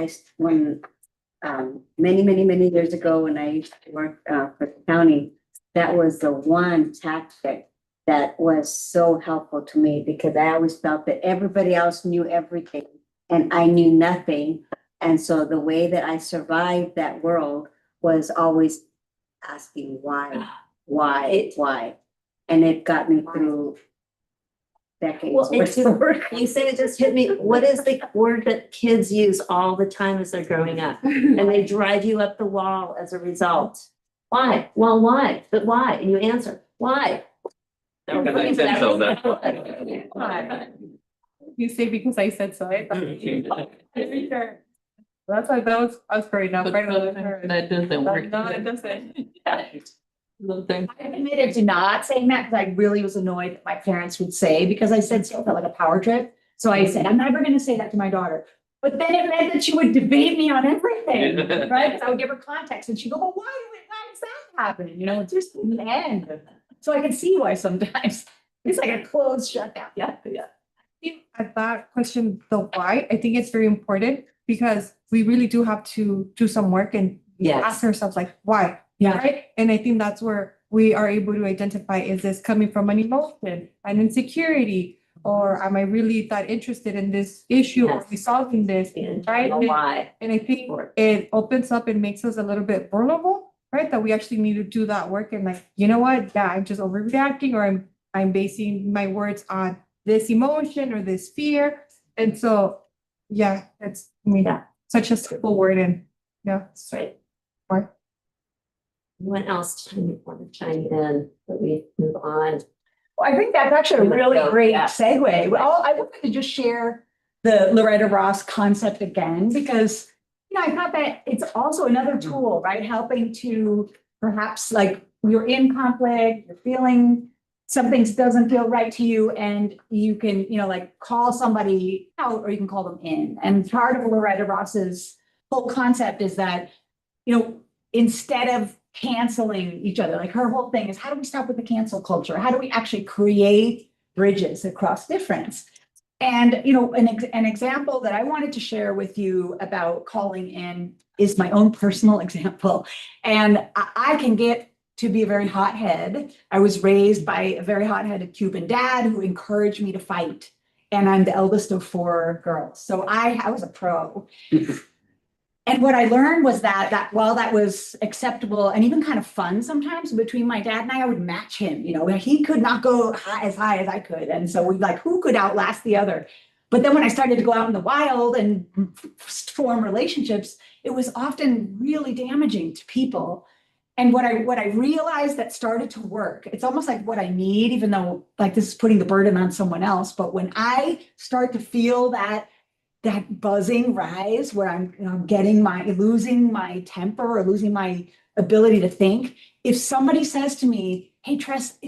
many years ago, when I used to work for the county, that was the one tactic that was so helpful to me, because I always felt that everybody else knew everything and I knew nothing. And so the way that I survived that world was always asking why. And it got me through decades Well, worth of work. You say it just hit me. What is the word that kids use all the time as they're growing up? And they drive you up the wall as a result. Why? Well, why? But why? And you answer, why? Because I said so, that's You say because I said so. That's why I was growing up, right? That doesn't work. No, it doesn't. Little thing. I admitted to not saying that because I really was annoyed that my parents would say, because I said so, it felt like a power trip. So I said, I'm never gonna say that to my daughter. But then it meant that she would debate me on everything, right? Because I would give her context and she'd go, well, why is that happening? You know, it's just the end. So I can see why sometimes it's like a closed shutdown. Yeah, yeah. At that question, the why, I think it's very important because we really do have to do some work and Yes. ask ourselves like, why? Yeah. Right? And I think that's where we are able to identify, is this coming from an emotion, an insecurity? Or am I really that interested in this issue? Or are we Yes. solving this? And Right? why? And I think it opens up and makes us a little bit vulnerable, right? That we actually need to do that work and like, you know what? Yeah, I'm just overreacting, or I'm basing my words on this emotion or this fear. And so, yeah, it's, I mean, Yeah. such a simple word, and yeah. That's right. Why? Anyone else want to chime in, that we move on? Well, I think that's actually a Let's really go. great Yeah. segue. Well, I wanted to just share the Loretta Ross concept again, because, you know, I thought that it's also another tool, right? Helping to perhaps like you're in conflict, you're feeling something doesn't feel right to you, and you can, you know, like call somebody out or you can call them in. And part of Loretta Ross's whole concept is that, you know, instead of canceling each other, like her whole thing is, how do we stop with the cancel culture? How do we actually create bridges across difference? And, you know, an example that I wanted to share with you about calling in is my own personal example. And I can get to be a very hothead. I was raised by a very hot-headed Cuban dad who encouraged me to fight. And I'm the eldest of 4 girls. So I was a pro. And what I learned was that while that was acceptable and even kind of fun sometimes between my dad and I would match him. You know, he could not go as high as I could. And so we like, who could outlast the other? But then when I started to go out in the wild and form relationships, it was often really damaging to people. And what I realized that started to work, it's almost like what I need, even though like this is putting the burden on someone else. But when I start to feel that buzzing rise where I'm, you know, losing my temper or losing my ability to think. If somebody says to me, hey, Tress,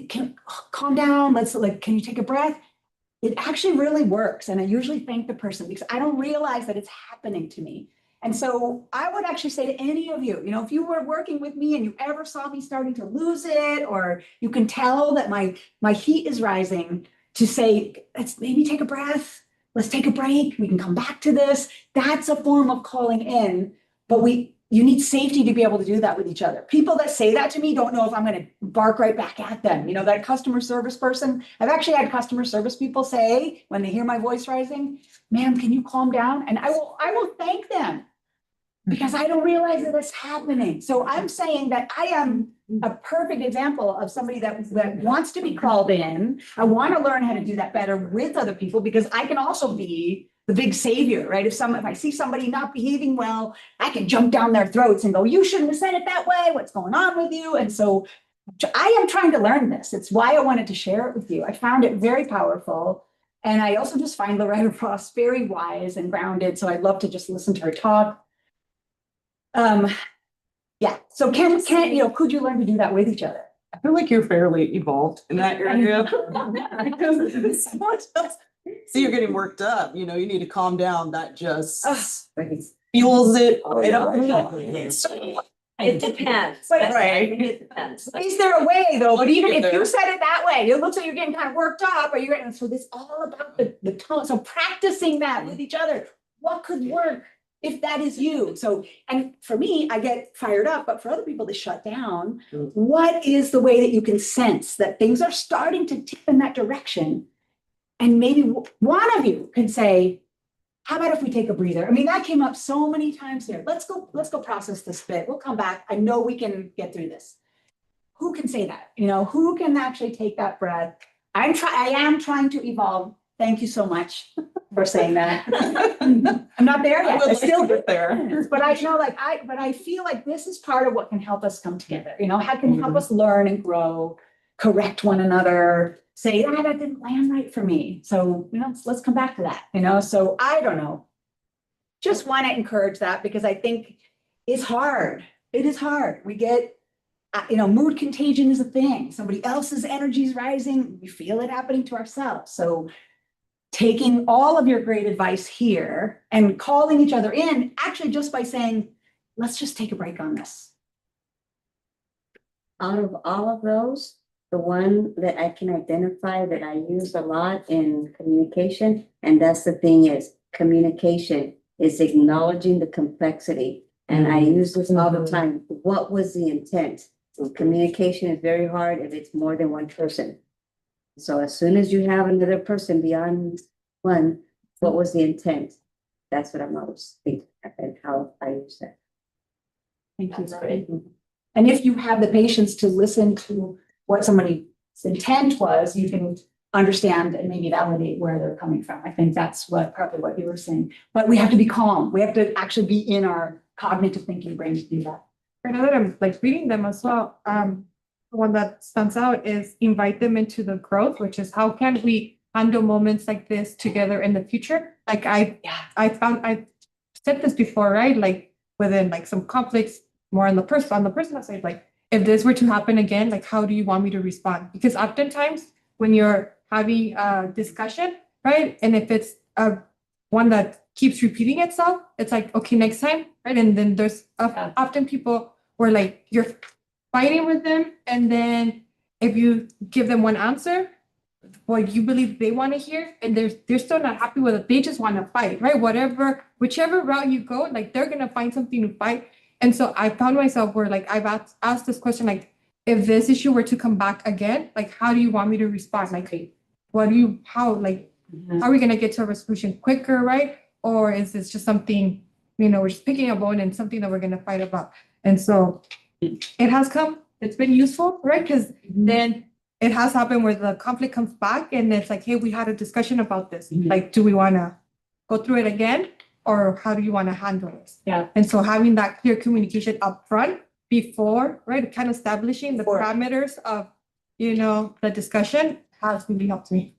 calm down. Can you take a breath? It actually really works. And I usually thank the person because I don't realize that it's happening to me. And so I would actually say to any of you, you know, if you were working with me and you ever saw me starting to lose it, or you can tell that my heat is rising, to say, let's maybe take a breath. Let's take a break. We can come back to this. That's a form of calling in, but you need safety to be able to do that with each other. People that say that to me don't know if I'm going to bark right back at them. You know, that customer service person, I've actually had customer service people say, when they hear my voice rising, ma'am, can you calm down? And I will thank them because I don't realize that it's happening. So I'm saying that I am a perfect example of somebody that wants to be called in. I want to learn how to do that better with other people because I can also be the big savior, right? If I see somebody not behaving well, I can jump down their throats and go, you shouldn't have said it that way. What's going on with you? And so I am trying to learn this. It's why I wanted to share it with you. I found it very powerful. And I also just find Loretta Ross very wise and grounded. So I'd love to just listen to her talk. Yeah. So could you learn to do that with each other? I feel like you're fairly evolved in that area. So you're getting worked up, you know, you need to calm down. That just fuels it. It depends. Right. It depends. Is there a way though? But even if There. you said it that way, it looks like you're getting kind of worked up, or you're getting, so this all about the tone. So practicing that with each other, what could work if that is you? So, and for me, I get fired up, but for other people, they shut down. What is the way that you can sense that things are starting to tip in that direction? And maybe one of you can say, how about if we take a breather? I mean, that came up so many times here. Let's go process this bit. We'll come back. I know we can get through this. Who can say that? You know, who can actually take that breath? I am trying to evolve. Thank you so much for saying that. I'm not there yet. I still get there. But I feel like this is part of what can help us come together. You know, how can help us learn and grow, correct one another, say, that didn't land right for me. So, you know, let's come back to that, you know? So I don't know. Just want to encourage that because I think it's hard. It is hard. We get mood contagion is a thing. Somebody else's energy is rising. We feel it happening to ourselves. So taking all of your great advice here and calling each other in, actually just by saying, let's just take a break on this. Out of all of those, the one that I can identify that I use a lot in communication, and that's the thing is communication is acknowledging the complexity. And I use this all the time. What was the intent? Communication is very hard if it's more than one person. So as soon as you have another person beyond one, what was the intent? That's what I'm always thinking and how I use that. Thank you. And if you have the patience to listen to what somebody's intent was, you can understand and maybe validate where they're coming from. I think that's probably what you were saying. But we have to be calm. We have to actually be in our cognitive thinking brain to do that. I know that I'm like reading them as well. The one that stands out is invite them into the growth, which is how can we handle moments like this together in the future? Like I said this before, right? Like within like some conflicts, more on the personal side, like if this were to happen again, like how do you want me to respond? Because oftentimes when you're having a discussion, right? And if it's one that keeps repeating itself, it's like, okay, next time, right? And then there's often people where like you're fighting with them, and then if you give them one answer, what you believe they want to hear, and they're still not happy with it, they just want to fight, right? Whichever route you go, like they're gonna find something to fight. And so I found myself where like I've asked this question, like if this issue were to come back again, like how do you want me to respond? Like how are we gonna get to a resolution quicker, right? Or is this just something, we're just picking a bone and something that we're gonna fight about? And so it's been useful, right? Because then it has happened where the conflict comes back and it's like, hey, we had a discussion about this. Like, do we wanna go through it again? Or how do you want to handle this? Yeah. And so having that clear communication up front before, right, kind of establishing the parameters of, the discussion has really helped me.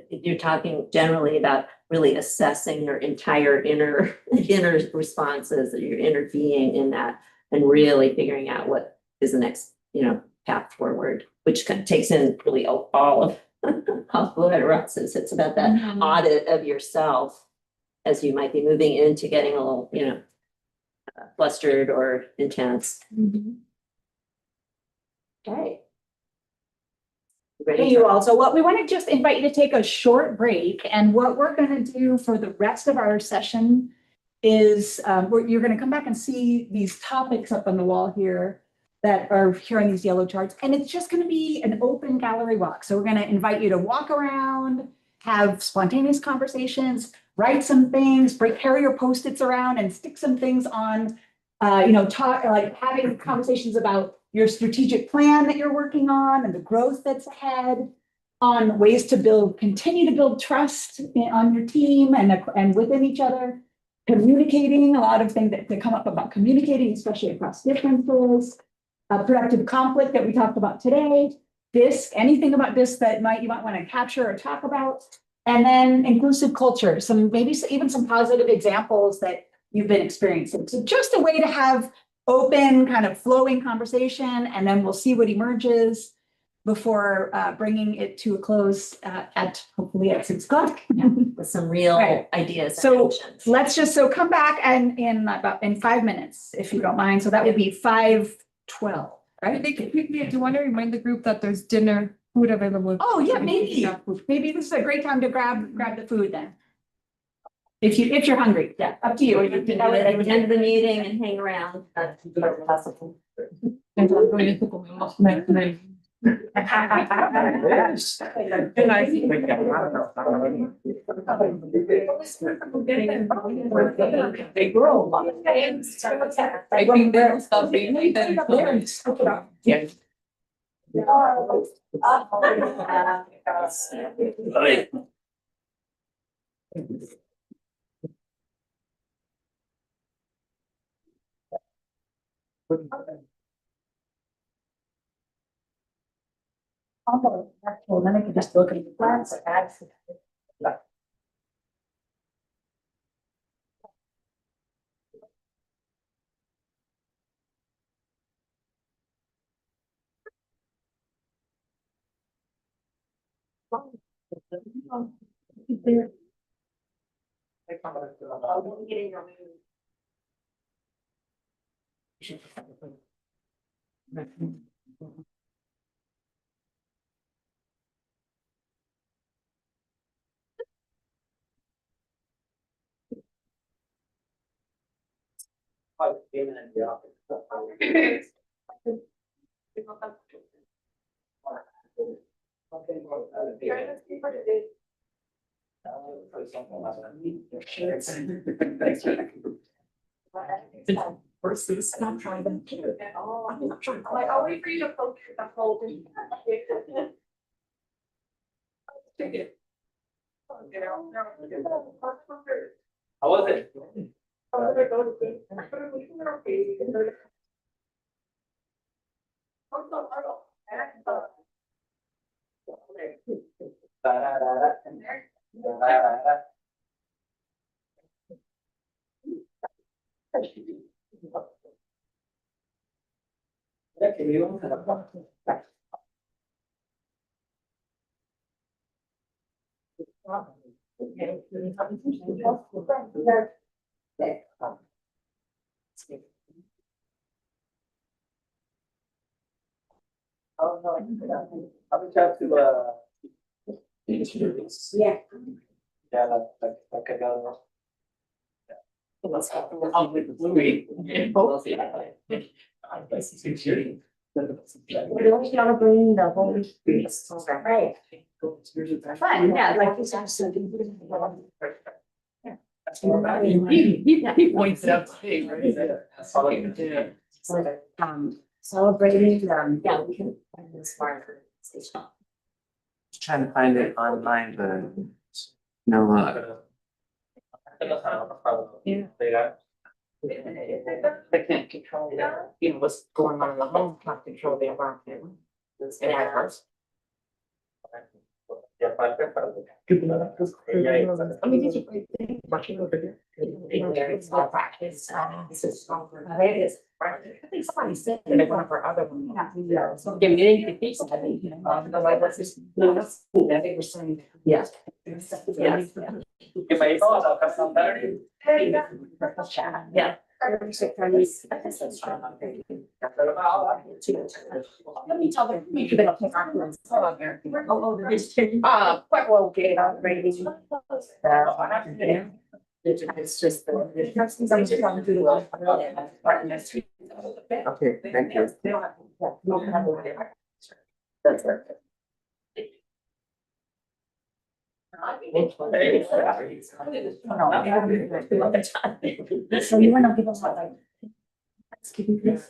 You're talking generally about really assessing your entire inner responses, your inner being in that, and really figuring out what is the next, path forward, which kind of takes in really all of what Russ says. It's about that audit of yourself as you might be moving into getting a little, flustered or intense. Okay. Hey, you all. So what we want to just invite you to take a short break, and what we're going to do for the rest of our session is you're going to come back and see these topics up on the wall here that are here on these yellow charts, and it's just going to be an open gallery walk. So we're going to invite you to walk around, have spontaneous conversations, write some things, carry your Post-its around and stick some things on, having conversations about your strategic plan that you're working on and the growth that's ahead, on ways to continue to build trust on your team and within each other, communicating, a lot of things that come up about communicating, especially across differences, productive conflict that we talked about today, anything about this that you might want to capture or talk about, and then inclusive culture, even some positive examples that you've been experiencing. So just a way to have open, kind of flowing conversation, and then we'll see what emerges before bringing it to a close hopefully at 6 o'clock. With some real ideas. So let's come back in 5 minutes, if you don't mind. So that would be 5:12, right? Do you want to remind the group that there's food available? Oh, yeah, maybe this is a great time to grab the food then. If you're hungry, yeah, up to you. Or you can do it at the end of the meeting and hang around. That's possible. Well, then I can just look at the plans and add. Versus not trying to. I'm not trying, like, I'll wait for you to poke the whole thing. Take it. How was it? Oh, no. I'll reach out to, Yeah. yeah, like I got. We always gotta bring the Holy Spirit. Right. Fun, yeah, like this absolutely. He points it out to me, right? That's all I can do. Celebrating, yeah, we can find this part. Trying to find it online, but no luck. Yeah. They can't control their, you know, what's going on in the home, can't control their environment. It's in my house. Yeah, I mean, did you think watching over here? It's all practice, this is stronger. It is. I think somebody said that one of our other ones. Give me the piece of it, you know, the way this is. I think we're saying. Yes. Yes. Give my email, I'll come on Saturday. Yeah. Let me tell them, we should take our plans. Quite well, gate operating. It's just the. I'm just trying to do the work. Okay, thank you. That's perfect. So you wanna give us like. Let's give you this.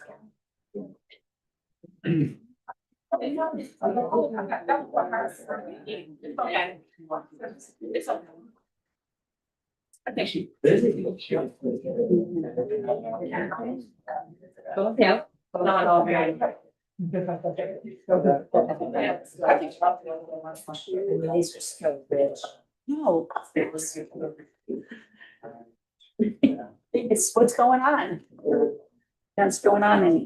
Yeah. Not all very. No. It's what's going on. That's going on in.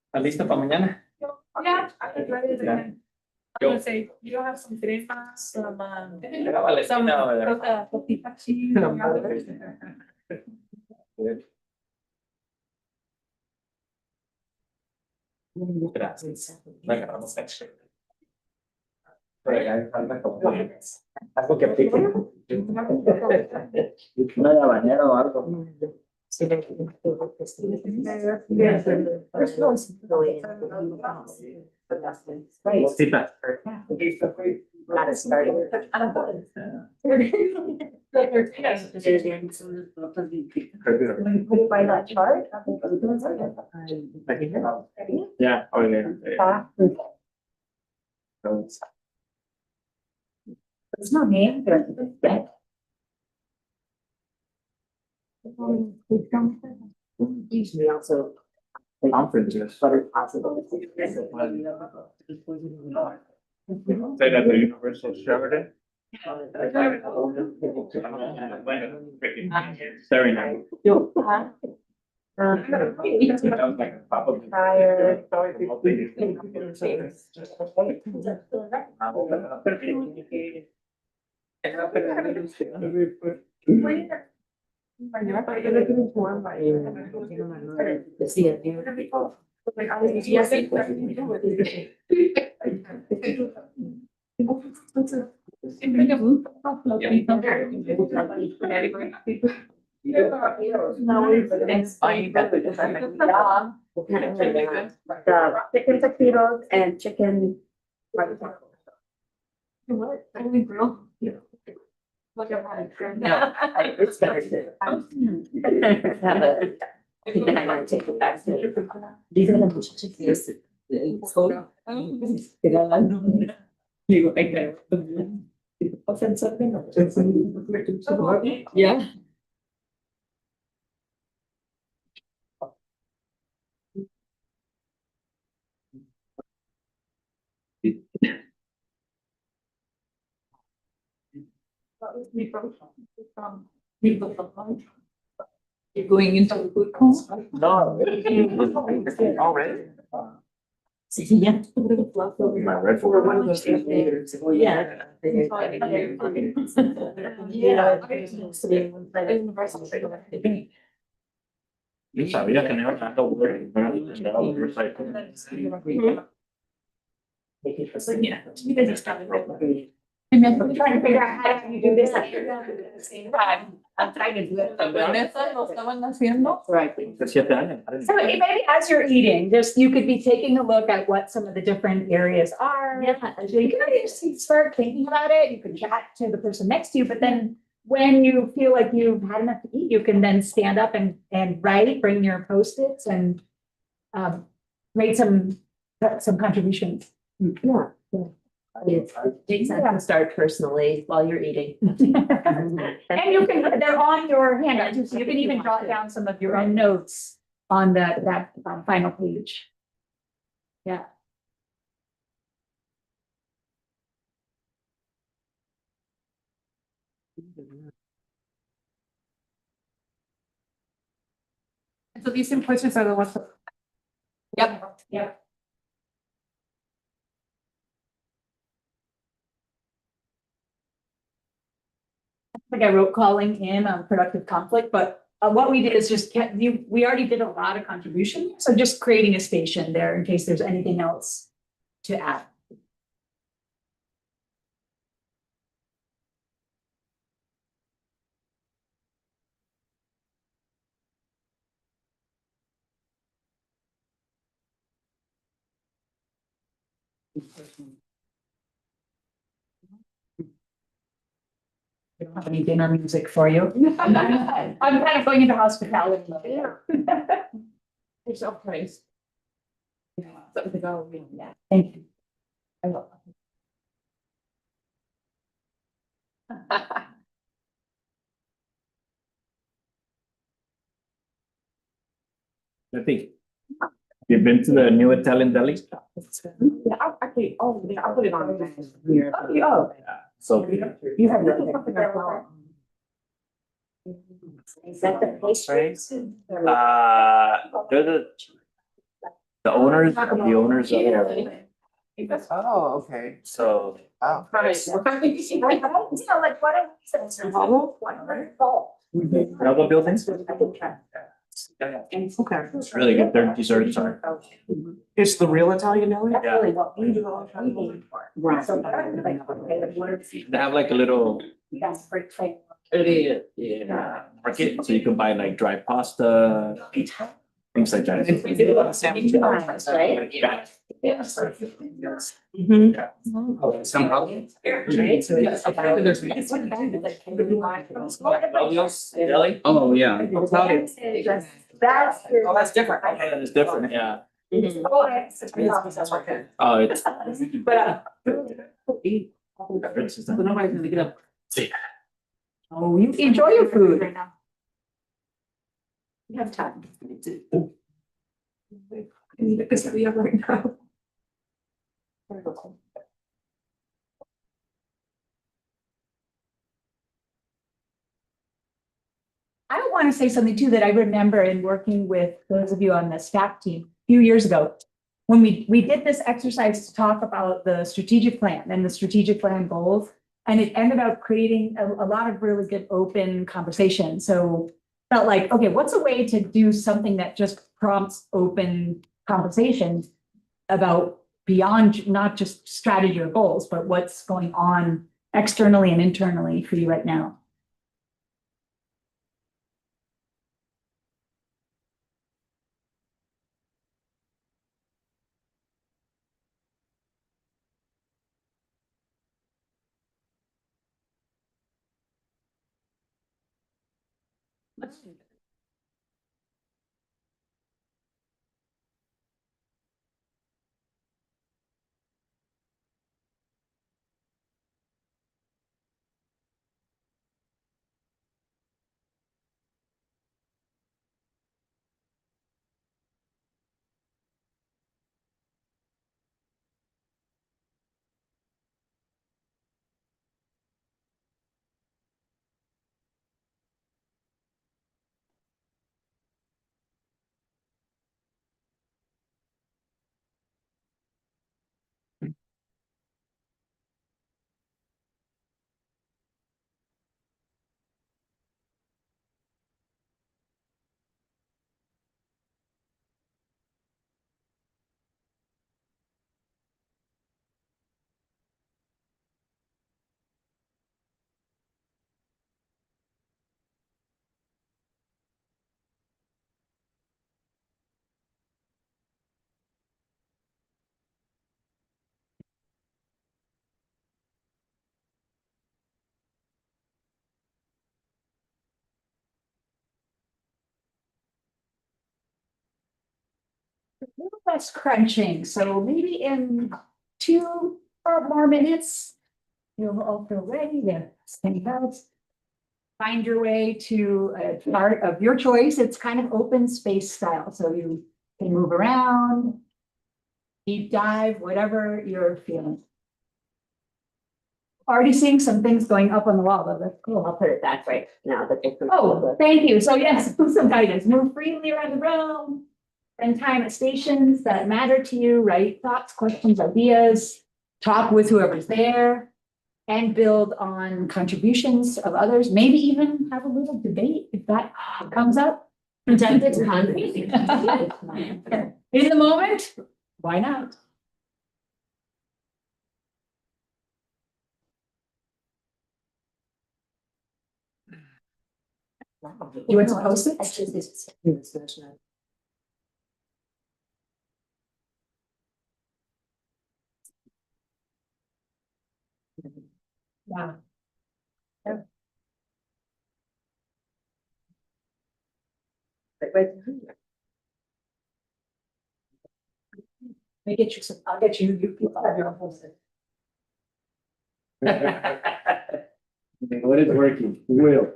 ¿Estás listo para mañana? Yeah, I was ready to. I'm gonna say, you don't have some cremas, some, some, cotija cheese. Gracias. No agarramos extra. Algo que pique. No hay habanero o algo. Cosita. Not a starting. By that chart. Yeah, oye. There's no name there. Usually also. Conferences. But it's possible. Say that the Universal Sheridan. Very nice. The chicken taquitos and chicken. What? Only grill? Like a. No, it's better to. Have a. I think I might take it back to. These are the chickens. Digo, yeah. You're going into the food court? No. Already? Yeah. My red for one of those. Yeah. Yo sabía que no iba a tanto word. I'm trying to figure out how you do this at the same time. I'm trying to do it. Vanessa, ¿lo estaban haciendo? Right. De 7 años. So maybe as you're eating, just you could be taking a look at what some of the different areas are. Yeah. So you can just start thinking about it. You can chat to the person next to you, but then when you feel like you've had enough to eat, you can then stand up and write, bring your Post-its and make some contributions. Yeah. It's to start personally while you're eating. And you can, they're on your handout too, so you can even jot down some of your own notes on that final page. Yeah. So these same questions are the ones. Yep. Yep. Like I wrote calling in on productive conflict, but what we did is just we already did a lot of contribution, so just creating a station there in case there's anything else to add. I don't have any dinner music for you. I'm kind of going into hospitality mode. Yourself praise. Something to go. Yeah, thank you. I will. I think. You've been to the new Italian deli? Yeah, actually, yeah, I'll put it on here. Oh, So. you have something there. Is that the pastries? They're the owners of Oh, okay. so. Wow. Bravo buildings? Okay. It's really good. Their desserts are. It's the real Italian deli? That's really what we do. Right. They have like a little That's great. market, so you can buy like dry pasta, things like that. Mhm. Somehow. Deli? Oh, yeah. That's. Oh, that's different. Yeah, it's different, yeah. But, Oh, it's. Nobody's gonna get up. oh, you enjoy your food. You have time. I need it because we have right now. want to say something too that I remember in working with those of you on the staff team a few years ago. When we did this exercise to talk about the strategic plan and the strategic plan goals, and it ended up creating a lot of really good open conversation. So felt like, okay, what's a way to do something that just prompts open conversations about beyond not just strategy or goals, but what's going on externally and internally for you right now? A little less crunching, so maybe in 2 or more minutes, you'll all feel ready to stand out. Find your way to a part of your choice. It's kind of open space style, so you can move around, deep dive, whatever you're feeling. Already seeing some things going up on the wall, though. That's cool. I'll put it back right now that they. Oh, thank you. So yes, some guidance. Move freely around the room. Spend time at stations that matter to you, right? Thoughts, questions, ideas. Talk with whoever's there. And build on contributions of others. Maybe even have a little debate if that comes up. Protected concrete. In the moment, why not? You want to post it? Wow. I'll get you some, I'll get you, you people have your own post-it. What is working? Will.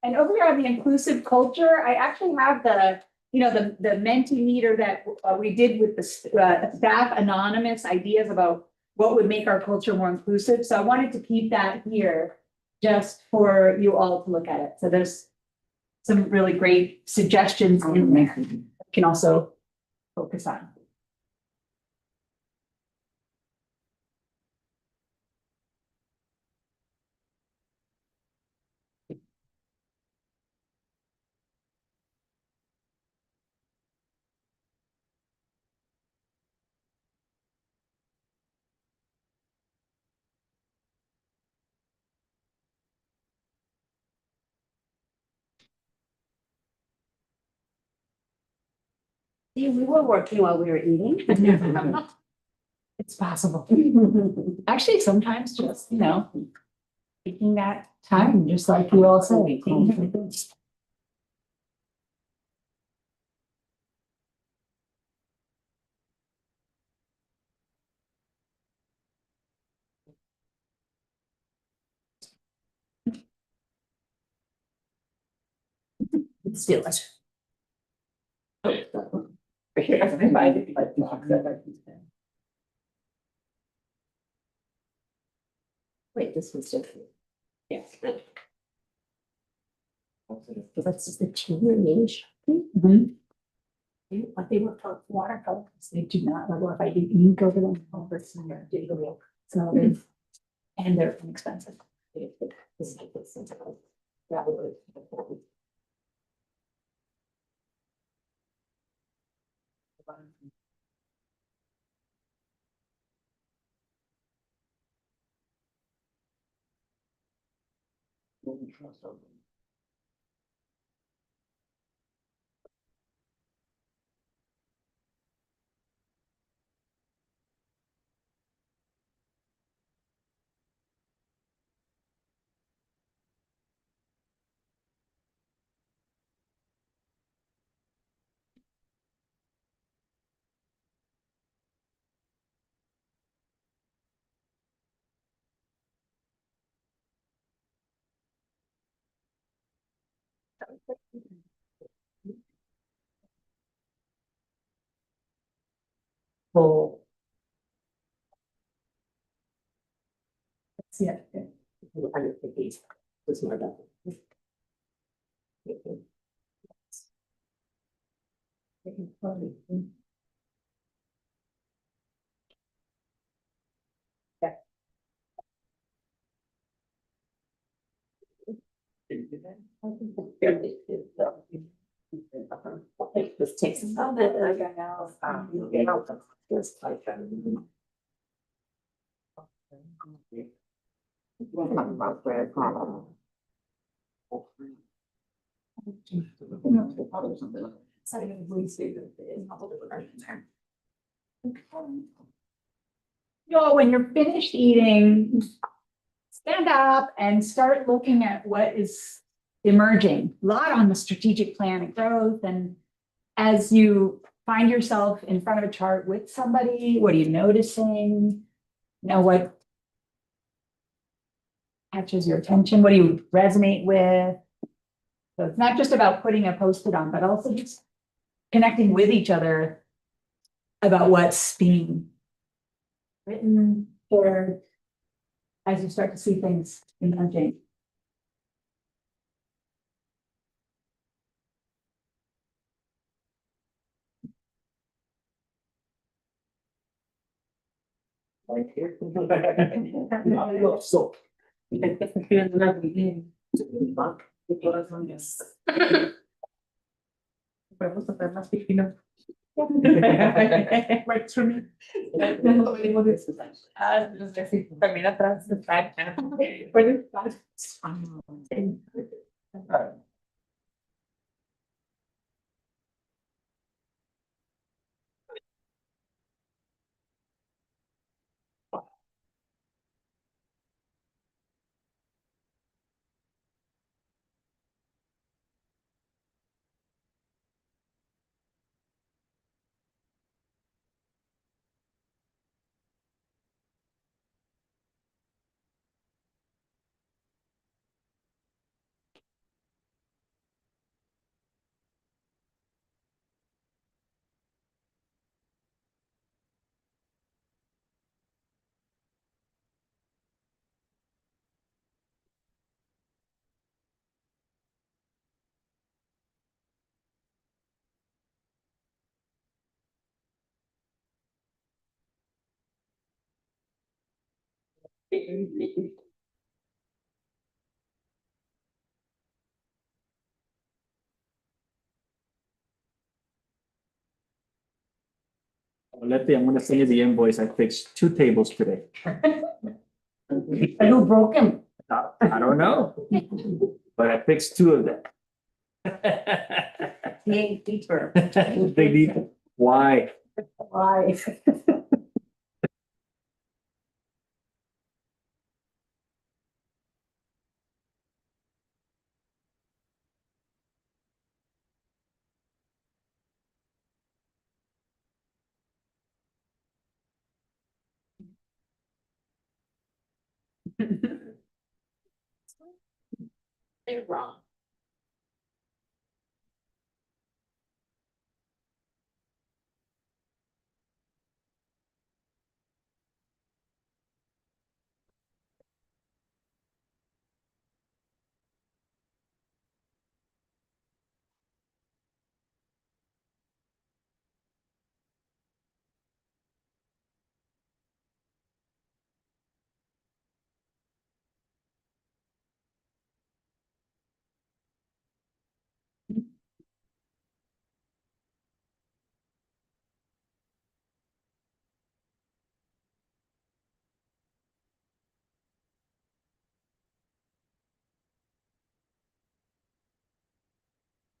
And over here on the inclusive culture, I actually have the, you know, the Mentimeter that we did with the staff anonymous ideas about what would make our culture more inclusive. So I wanted to keep that here just for you all to look at it. So there's some really great suggestions in there you can also focus on. See, we were working while we were eating. It's possible. Actually, sometimes just, you know, taking that time, just like you all say. Let's do it. Wait, this was different. Yes. So that's just the change. But they were for watercolors, they do not, or if I do ink over them, over some digital, so it's, and they're inexpensive. Whole. Yeah. I don't think these was more about. This takes a moment, and I got now, you know, this like. No, when you're finished eating, stand up and start looking at what is emerging. A lot on the strategic plan and growth, and as you find yourself in front of a chart with somebody, what are you noticing? You know, what catches your attention? What do you resonate with? So it's not just about putting a post-it on, but also just connecting with each other about what's being written, or as you start to see things emerging. So. Right for me. También atrás de Letty, I'm gonna send you the invoice. I fixed 2 tables today. Who broke him? I don't know. But I fixed 2 of them. Dig deeper. They need, why? Why? They're wrong.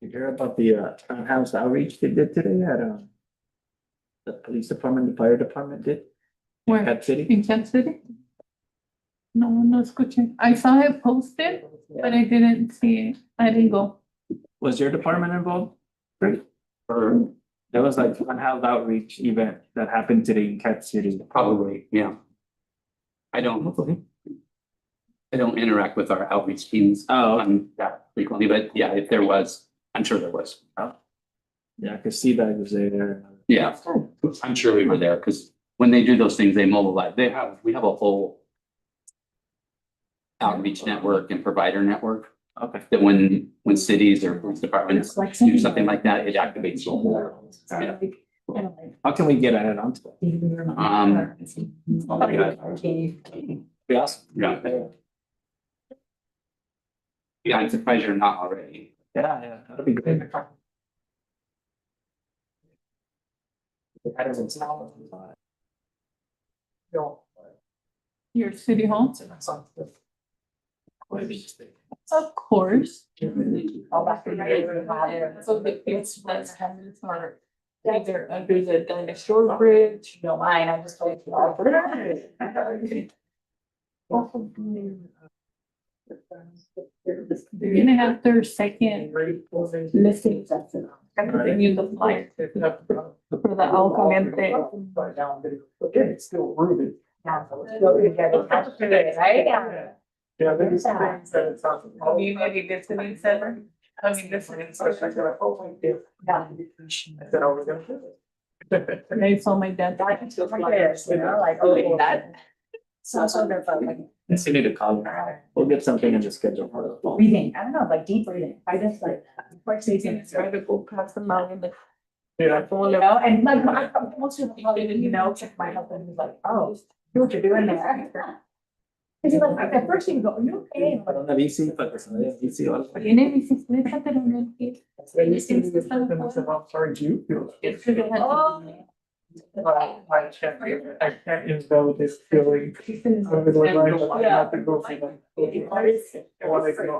you hear about the townhouse outreach they did today at the police department, the fire department did? Where? Cat City? In Kansas City? No escuché. I saw it posted, but I didn't see it. I didn't go. Was your department involved? Great. Or there was like one house outreach event that happened today in Cat City. Probably, yeah. I don't interact with our outreach teams that frequently, but yeah, if there was, I'm sure there was. Yeah, I could see that was there. Yeah, I'm sure we were there, because when they do those things, they mobilize, we have a whole outreach network and provider network. Okay. That when cities or police departments do something like that, it activates. Yeah. How can we get ahead onto it? Yes. Yeah. Yeah, I'm surprised you're not already. Yeah, that'd be great. Your city hall? Of course. So the kids that's having are either under the dinosaur bridge. No, mine, I just told you. They're gonna have their second listing. I'm giving you the flyer for the Al Caliente. It's still rooted. Right? Yeah, there's things that it's not. Community listening center. I mean, listening I center. said, oh, my God. I said, I was gonna do it. And I saw my dad. So sort of like Yes, you need to call her. We'll get something in the schedule for the fall. breathing, I don't know, like deep breathing, I just like. It's trying to go past the mountain. Yeah. You know, and like, most of the check my husband, he's like, oh, see what you're doing there. Cause he's like, at first he would go, are you okay? I'm like, Para una bici, para que se vaya en bici o algo. Tiene bicicleta, pero no es Sorry, do you feel? oh. I can't invalidate this feeling. I was like, I have to go for them. I want to go.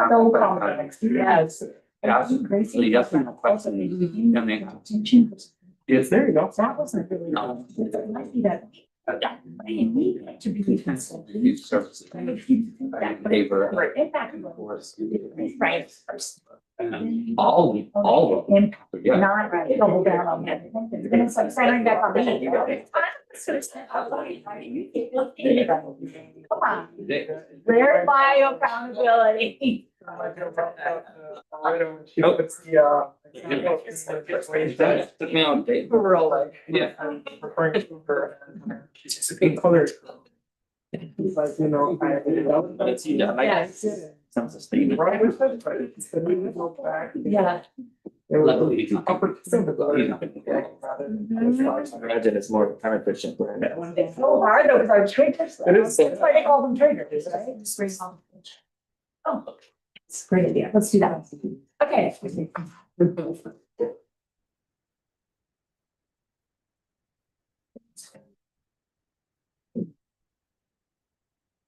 So complex, yes. Yeah, so you have some questions. Yeah, man. Yes, there you go. That wasn't really. It might be that. Yeah. To be. These services. Favor. Right. All of them. And Yeah. not double down on it. And it's like centering back on me, you know? Come on, where's my accountability? Took me on a date. We're all like, Yeah. referring to her. She's a good color. He's like, you know, Let's see, like, Yes. sounds sustainable. Right, we said, but it's the new go back. Yeah. Luckily, he's not. Opportunity. Imagine it's more time efficient. It's so hard, those are triggers. It is. That's why they call them triggers, right? Just bring on. Oh, it's a great idea. Let's do that. Okay.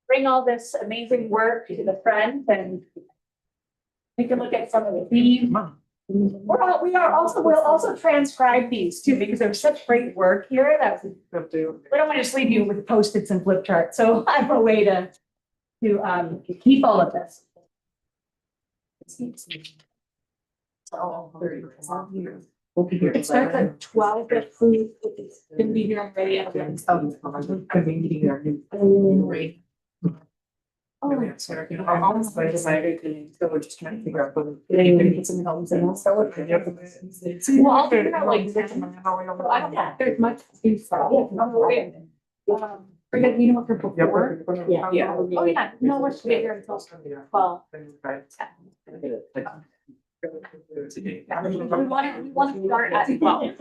Bring all this amazing work to the front and take a look at some of the themes. We'll also transcribe these too, because there's such great work here that we don't want to just leave you with Post-its and flip charts. So I have a way to keep all of this. It starts at 12, but food can be here already. Oh, yeah, sorry. I'm almost like decided to, so we're just trying to figure out whether you can put some homes in also. Well, I'll figure out like that. So I don't think there's much to start. Forget, you know what they're before? Yeah. Oh, yeah, no, we're staying here until 12. We want to start at 12.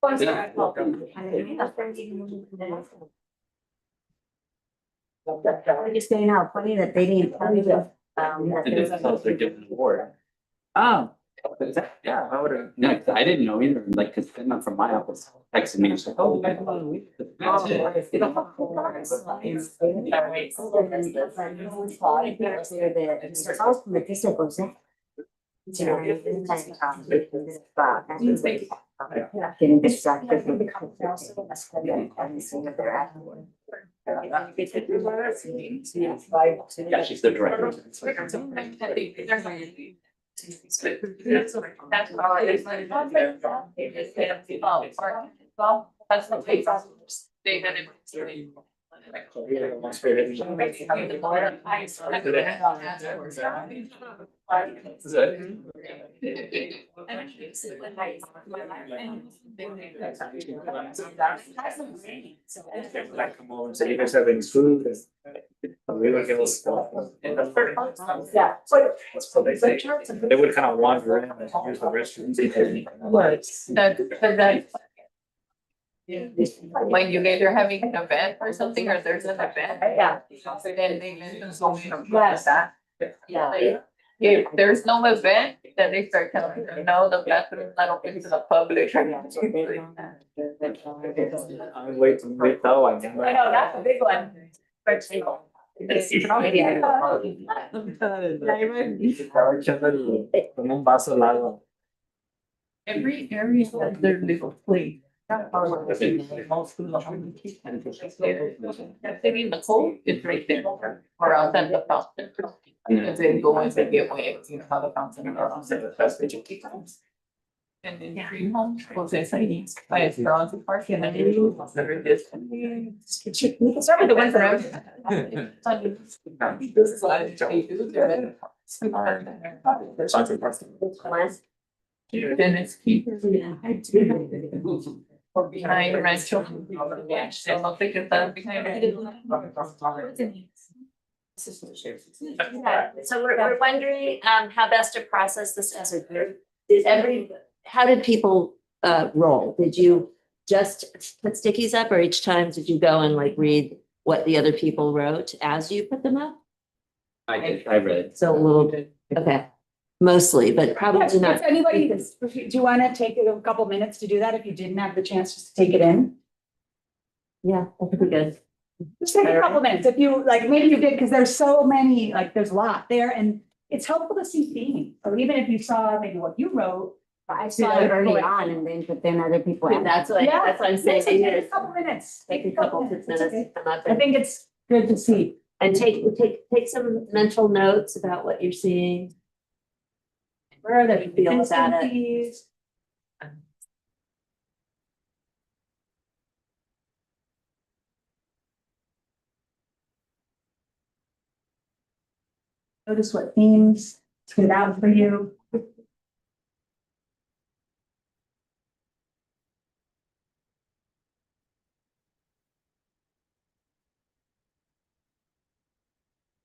Want to start at 12. We're just saying how funny that they didn't tell you that. And this is also getting an award. Yeah, I would have. No, 'cause I didn't know either, like, cause someone from my office texted me, and said, oh, you guys want to leave? Getting distracted from the and everything that they're at. Yeah, she's the director. That's the way they had it. Like, come over and say, you guys have any food? And we would give us stuff. Yeah. That's what they say. They would kind of wander in and use the restrooms. When you guys are having an event or something, or there's an event. Yeah. So then they let them go from Yes. that. Yeah. If there's no event, then they start telling them, no, the bathroom is not open to the public. I'm waiting, wait, though, I I know, that's a big one. Con un vaso al lado. Every area has their little place. Sitting in the cold, it's right there, or else at the fountain. And then go in and get wet, you know, how the fountain or else at the festival. And then dream home, pues es ahí, by a strong park and then you. We can start with the one for This is what they do, they're. Then it's keep. Or behind Rancho. Yeah, I don't think it's that behind. So we're wondering, how best to process this as a group. How did people, roll? Did you just put stickies up, or each time did you go and like read what the other people wrote as you put them up? I did, I read. So a little, okay, mostly, but probably not. If anybody, do you want to take a couple minutes to do that if you didn't have the chance just to take it in? Yeah, that could be good. Just take a couple minutes. If you, like, maybe you did, because there's so many, like, there's a lot there, and it's helpful to see themes. Or even if you saw maybe what you wrote. I saw it early on and then, but then other people. That's what, Yeah. that's what I'm saying. Yes, take a couple minutes. Take a couple minutes It's okay. to come up I and, think it's good to see. take some mental notes about what you're seeing. Where are the feels at it? Instances. Notice what themes stood out for you.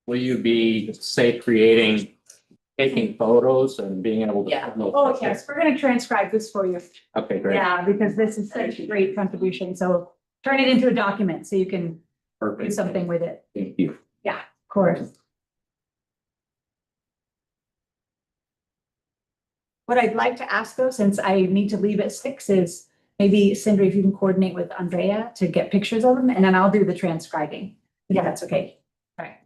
Will you be, say, taking photos and being able to? Yeah. Oh, yes, we're gonna transcribe this for you. Okay, great. Yeah, because this is such a great contribution. So turn it into a document so you can do Perfect. something with it. Thank you. Of course. What I'd like to ask though, since I need to leave at 6, is maybe Cindy, if you can coordinate with Andrea to get pictures of them, and then I'll do the transcribing. Yeah, that's okay. All right.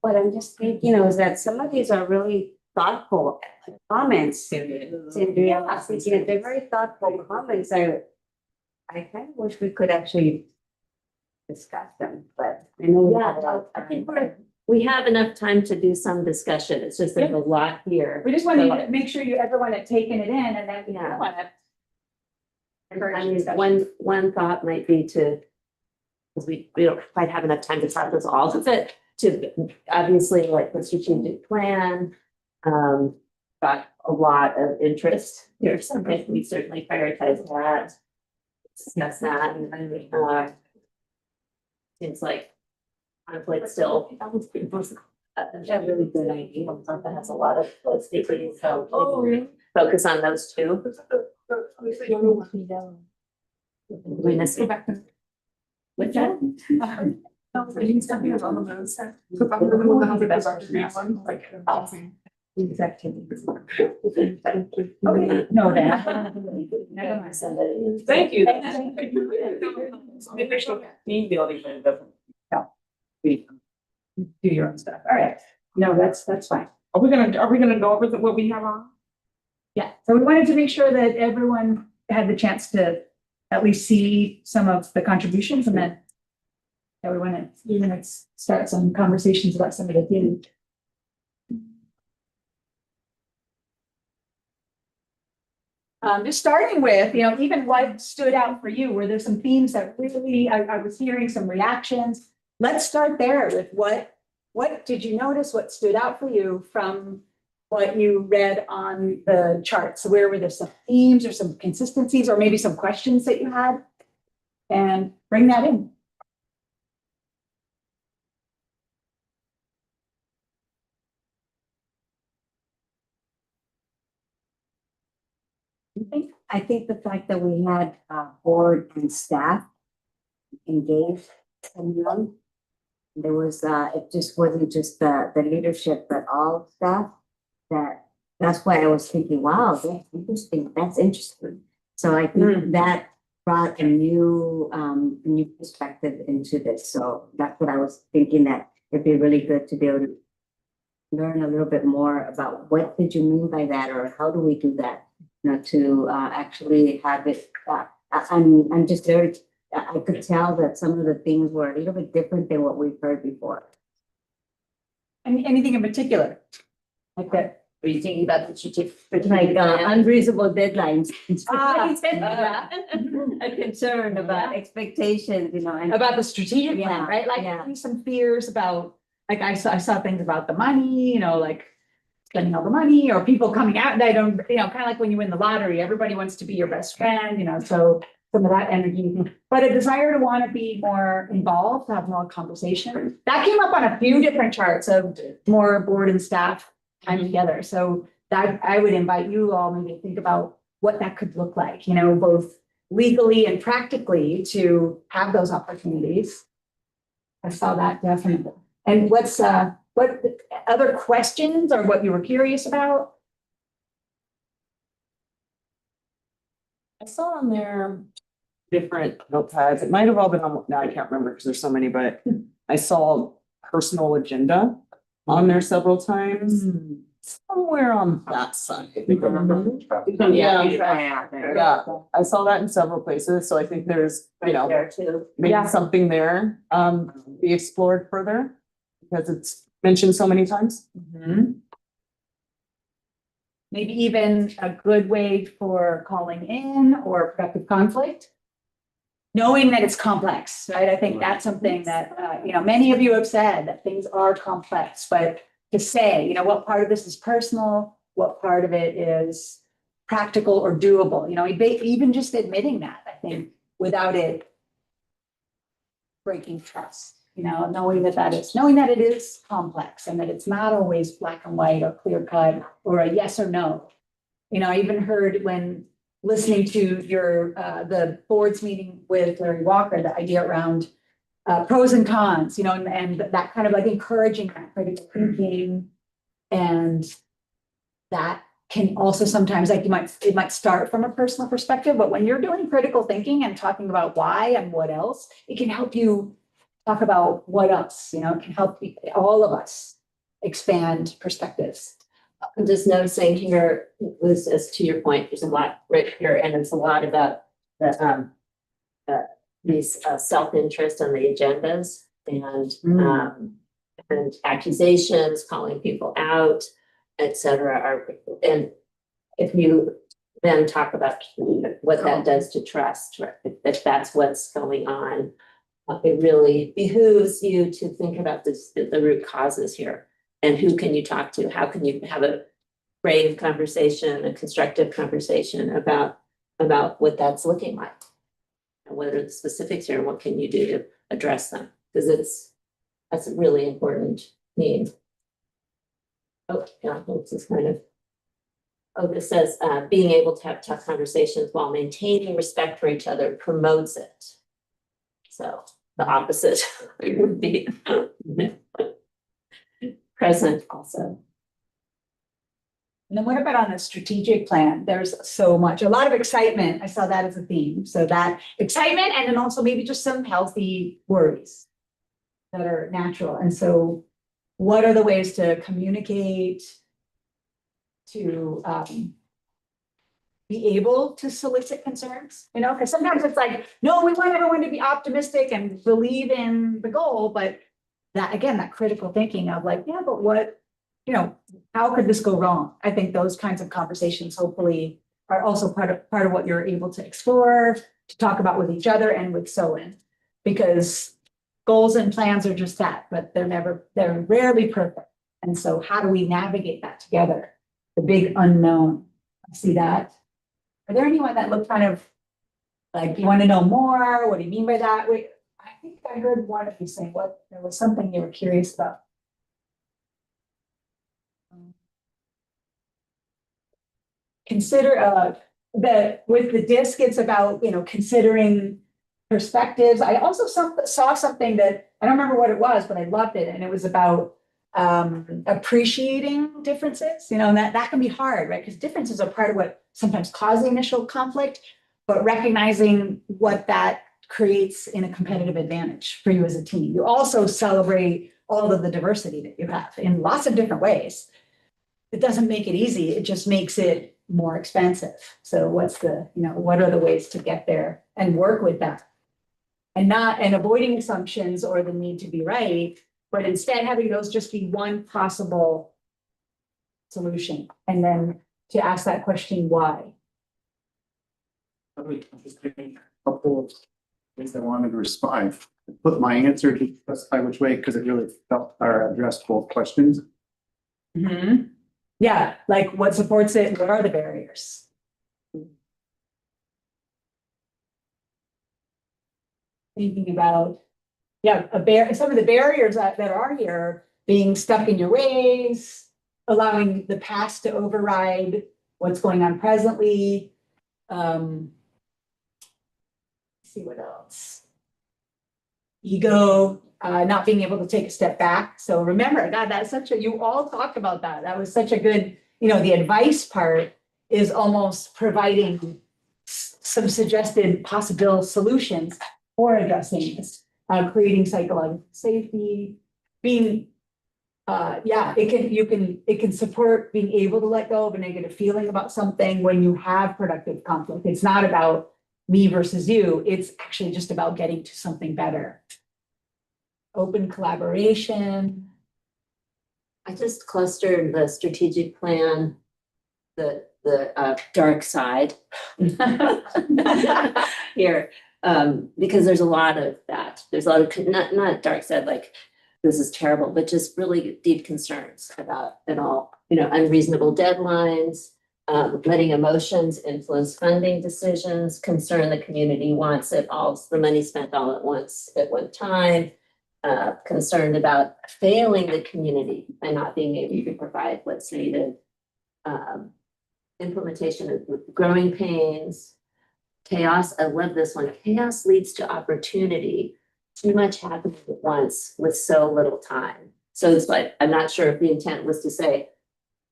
What I'm just thinking, is that some of these are really thoughtful comments. Cindy, I was thinking, they're very thoughtful comments. I kind of wish we could actually discuss them, but I know. we have a lot of I think time. we have enough time to do some discussion. It's just there's a lot here. We just want to make sure everyone had taken it in, and then we Yeah. want to. I mean, one thought might be to, because we don't quite have enough time to process all of it, to obviously like the strategic plan, got a lot of interest. There's something we certainly prioritize that. Discuss that and then, seems like conflict still. A really good idea. That has a lot of stakeholders, so focus on those two. We miss it. With that. Okay, no, that. Thank you. Team building, but it doesn't help. Do your own stuff. All right. No, that's fine. Are we gonna go over what we have on? Yeah, so we wanted to make sure that everyone had the chance to at least see some of the contributions and then we want to start some conversations about some of the things. Just starting with, even what stood out for you, were there some themes that really, I was hearing some reactions. Let's start there with what did you notice, what stood out for you from what you read on the chart? So where were there some themes or some consistencies or maybe some questions that you had? And bring that in. I think the fact that we had board and staff engaged and young. There was it just wasn't just the leadership, but all staff. That's why I was thinking, wow, that's interesting. That's interesting. So I think that brought a new perspective into this. So that's what I was thinking, that it'd be really good to be able to learn a little bit more about what did you mean by that, or how do we do that? To actually have it. I'm just very. I could tell that some of the things were a little bit different than what we've heard before. Anything in particular? Like that? Are you thinking about the strategic? Like unreasonable deadlines. A concern About expectations, and About the strategic plan, Yeah, right? Like yeah. some fears about, like I saw things about the money, like spending all the money or people coming out. They don't, kind of like when you win the lottery, everybody wants to be your best friend, so some of that energy, but a desire to want to be more involved, to have more conversation. That came up on a few different charts of more board and staff time together. So that I would invite you all maybe to think about what that could look like, both legally and practically to have those opportunities. I saw that definitely. And what other questions or what you were curious about? I saw on there different notepads. It might have all been on, now I can't remember because there's so many, but I saw personal agenda on there several times. Somewhere on that side. Yeah, I saw that in several places, so I think there's, There too. maybe something there, be explored further, because it's mentioned so many times. Maybe even a good way for calling in or productive conflict. Knowing that it's complex, right? I think that's something that, many of you have said that things are complex, but to say, what part of this is personal, what part of it is practical or doable, even just admitting that, I think, without it breaking trust, knowing that it is complex and that it's not always black and white or clear cut or a yes or no. I even heard when listening to the board's meeting with Larry Walker, the idea around pros and cons, and that kind of like encouraging that critical thinking. And that can also sometimes, like it might start from a personal perspective, but when you're doing critical thinking and talking about why and what else, it can help you talk about what else, it can help all of us expand perspectives. I'm just noticing here, was as to your point, there's a lot right here, and it's a lot about the these self-interest on the agendas and accusations, calling people out, etc. And if you then talk about what that does to trust, right? If that's what's going on, it really behooves you to think about the root causes here. And who can you talk to? How can you have a brave conversation, a constructive conversation about what that's looking like. And what are the specifics here, and what can you do to address them? Because that's a really important need. Oh, yeah, this is kind of. Oh, this says, being able to have tough conversations while maintaining respect for each other promotes it. So the opposite would be present also. And then what about on the strategic plan? There's so much, a lot of excitement. I saw that as a theme. So that excitement, and then also maybe just some healthy worries that are natural. And so what are the ways to communicate, to be able to solicit concerns, you know, because sometimes it's like, no, we want everyone to be optimistic and believe in the goal, but that, again, that critical thinking of like, yeah, but what, you know, how could this go wrong? I think those kinds of conversations hopefully are also part of what you're able to explore, to talk about with each other and with SOAN, because goals and plans are just that, but they're rarely perfect. And so how do we navigate that together? The big unknown. I see that. Are there anyone that look kind of like, you want to know more? What do you mean by that? Wait, I think I heard one of you saying what, there was something you were curious about. Consider that with the disc, it's about, you know, considering perspectives. I also saw something that I don't remember what it was, but I loved it. And it was about appreciating differences, you know, and that can be hard, right? Because differences are part of what sometimes cause the initial conflict, but recognizing what that creates in a competitive advantage for you as a team. You also celebrate all of the diversity that you have in lots of different ways. It doesn't make it easy. It just makes it more expensive. So what's the, you know, what are the ways to get there and work with that? And avoiding assumptions or the need to be right, but instead having those just be one possible solution. And then to ask that question, why? Just a couple of things I wanted to respond. I put my answer to specify which way, because it really felt or addressed both questions. Mm-hmm. Yeah, like what supports it? What are the barriers? Thinking about, yeah, some of the barriers that are here, being stuck in your ways, allowing the past to override what's going on presently. See what else. Ego, not being able to take a step back. So remember, God, that's you all talked about that. That was such a good, you know, the advice part is almost providing some suggested possible solutions for addressing this, creating psychological safety, being, it can support being able to let go of a negative feeling about something when you have productive conflict. It's not about me versus you. It's actually just about getting to something better. Open collaboration. I just clustered the strategic plan, the dark side here, because there's a lot of that. There's a lot of not dark side like this is terrible, but just really deep concerns about it all. You know, unreasonable deadlines, letting emotions influence funding decisions, concern the community wants it all, the money spent all at once at one time. Concerned about failing the community by not being able to provide what's needed. Implementation of growing pains, chaos. I love this one. Chaos leads to opportunity. Too much happening at once with so little time. So it's like, I'm not sure if the intent was to say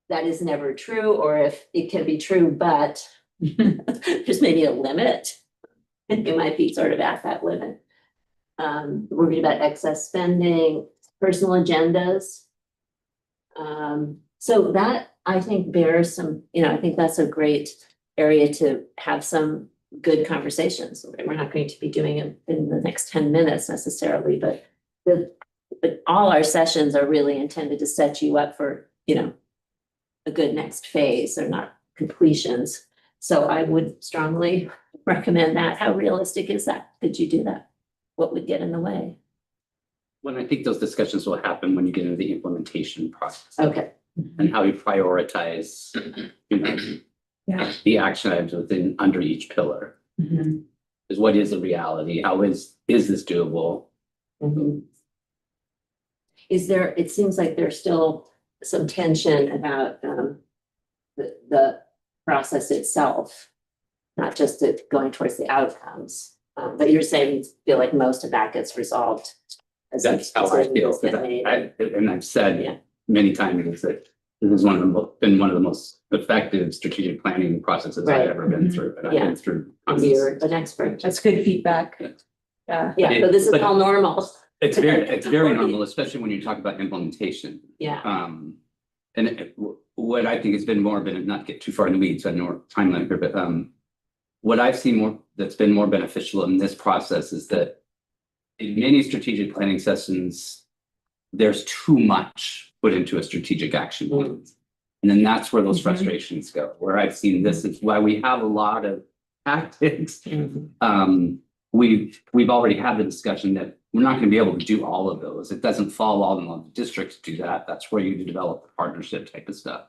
that is never true, or if it can be true, but there's maybe a limit. And you might be sort of at that limit. Worried about excess spending, personal agendas. So that I think bears some, you know, I think that's a great area to have some good conversations. We're not going to be doing it in the next 10 minutes necessarily, but all our sessions are really intended to set you up for, you know, a good next phase. They're not completions. So I would strongly recommend that. How realistic is that? Could you do that? What would get in the way? When I think those discussions will happen when you get into the implementation process. Okay. and how we prioritize, you know, Yeah. the action items within, under each pillar. Mm-hmm. Is what is the reality? How is this doable? Is there, it seems like there's still some tension about the process itself, not just it going towards the outcomes. But you're saying you feel like most of that gets resolved. As That's how I feel. decisions get made. And I've said Yeah. many times that this is been one of the most effective strategic planning processes I've Right. ever been through. And I've Yeah. been through. You're an expert. That's good feedback. Yeah. Yeah, but this is But- all normal. It's very normal, especially when you talk about implementation. Yeah. What I think has been more, not to get too far in the weeds, I know time limit here, but what I've seen that's been more beneficial in this process is that in many strategic planning sessions, there's too much put into a strategic action plan. And then that's where those frustrations go, where I've seen this is why we have a lot of tactics. We've already had the discussion that we're not gonna be able to do all of those. It doesn't fall all on the districts to do that. That's where you develop the partnership type of stuff.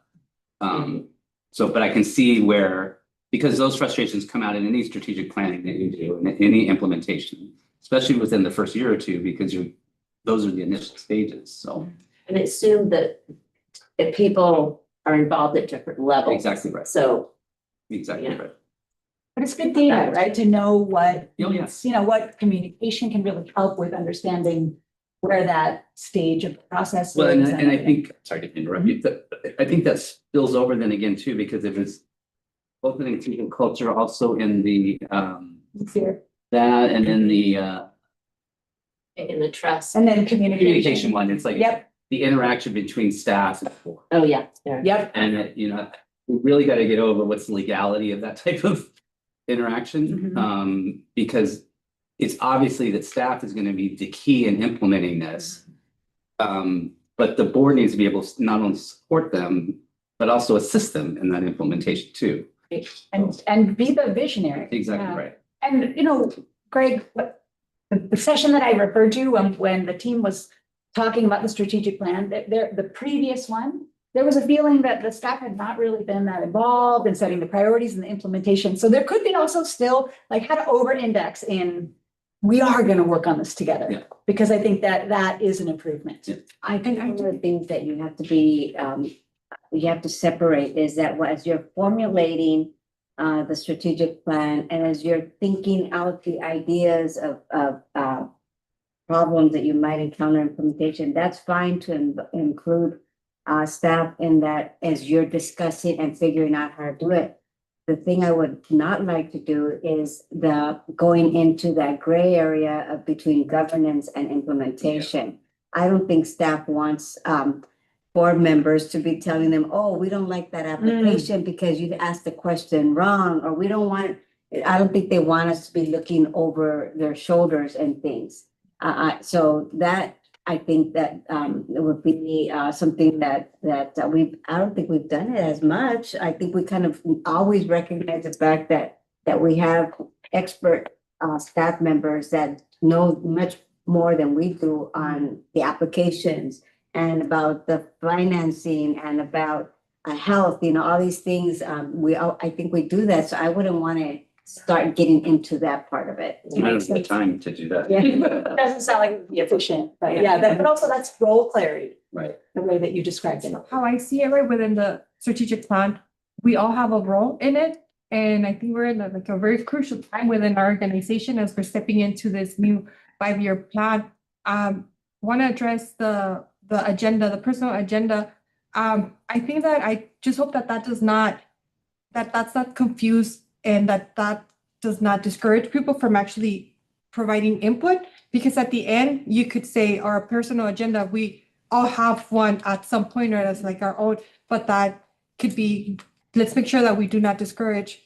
But I can see where, because those frustrations come out in any strategic planning that you do, in any implementation, especially within the first year or two, because those are the initial stages, so. And it's assumed that if people are involved at different levels. Exactly right. So, Exactly Yeah. right. But it's good data, right? To know what, Oh, yeah. you know, what communication can really help with understanding where that stage of the process is. Well, and I everything. think, sorry to interrupt you, but I think that spills over then again too, because it was both in the culture, also in the It's here. that and in the in the trust. And then communication one, it's like Yep, the interaction between staff and board. Oh, yeah, yeah. yep. And you know, we really got to get over what's the legality of that type of interaction. Because it's obviously that staff is going to be the key in implementing this. But the board needs to be able to not only support them, but also assist them in that implementation too. And be the visionary. Exactly Yeah. right. And, you know, Greg, the session that I referred to when the team was talking about the strategic plan, the previous one, there was a feeling that the staff had not really been that involved in setting the priorities and the implementation. So there could be also still like how to over index in, we are going to work on this together. Yeah. Because I think that is an improvement. Yeah. I think one of the things that you have to be, you have to separate is that as you're formulating the strategic plan and as you're thinking out the ideas of problems that you might encounter in implementation, that's fine to include staff in that as you're discussing and figuring out how to do it. The thing I would not like to do is the going into that gray area of between governance and implementation. I don't think staff wants board members to be telling them, oh, we don't like that application because you asked the question wrong, or we don't want, I don't think they want us to be looking over their shoulders and things. So that, I think that it would be something that I don't think we've done it as much. I think we kind of always recognize the fact that we have expert staff members that know much more than we do on the applications and about the financing and about health, you know, all these things. I think we do that. So I wouldn't want to start getting into that part of it. I don't have the time to do that. Yeah, it doesn't sound like it would be efficient, but yeah, but also that's role clarity, Right. the way that you described it. How I see it, right, within the strategic plan, we all have a role in it. And I think we're in a very crucial time within our organization as we're stepping into this new 5-year plan. Want to address the agenda, the personal agenda. I think that I just hope that that's not confused and that does not discourage people from actually providing input. Because at the end, you could say our personal agenda, we all have one at some point or as like our own, but that could be, let's make sure that we do not discourage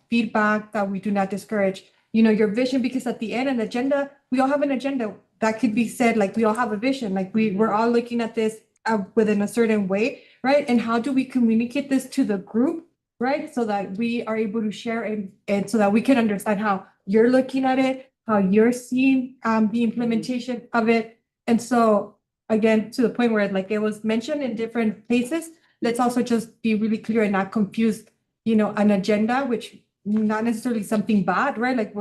feedback, that we do not discourage, you know, your vision, because at the end, an agenda, we all have an agenda that could be said, like we all have a vision, like we're all looking at this within a certain way, right? And how do we communicate this to the group, right? So that we are able to share and so that we can understand how you're looking at it, how you're seeing the implementation of it. And so again, to the point where like it was mentioned in different places, let's also just be really clear and not confuse, an agenda, which not necessarily something bad, right? Like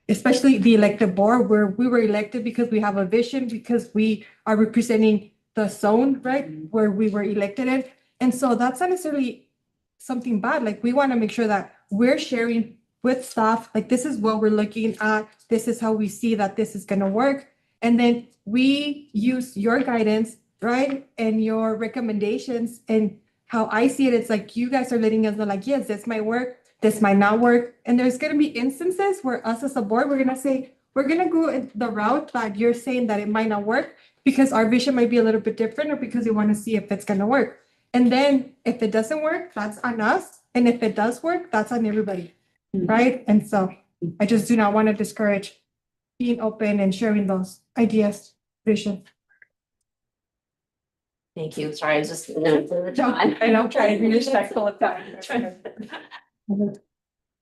especially the elected board, where we were elected because we have a vision, because we are representing the zone, right? Where we were elected in. And so that's not necessarily something bad. Like we want to make sure that we're sharing with staff, like this is what we're looking at. This is how we see that this is going to work. And then we use your guidance, right? And your recommendations and how I see it. It's like you guys are letting us know like, yes, this might work. This might not work. And there's going to be instances where us as a board, we're going to say, we're going to go in the route that you're saying that it might not work because our vision might be a little bit different or because we want to see if it's going to work. And then if it doesn't work, that's on us. And if it does work, that's on everybody, right? And so I just do not want to discourage being open and sharing those ideas, vision. Thank you. Sorry, I was just noting the time. I know, trying to be respectful of time. Yeah,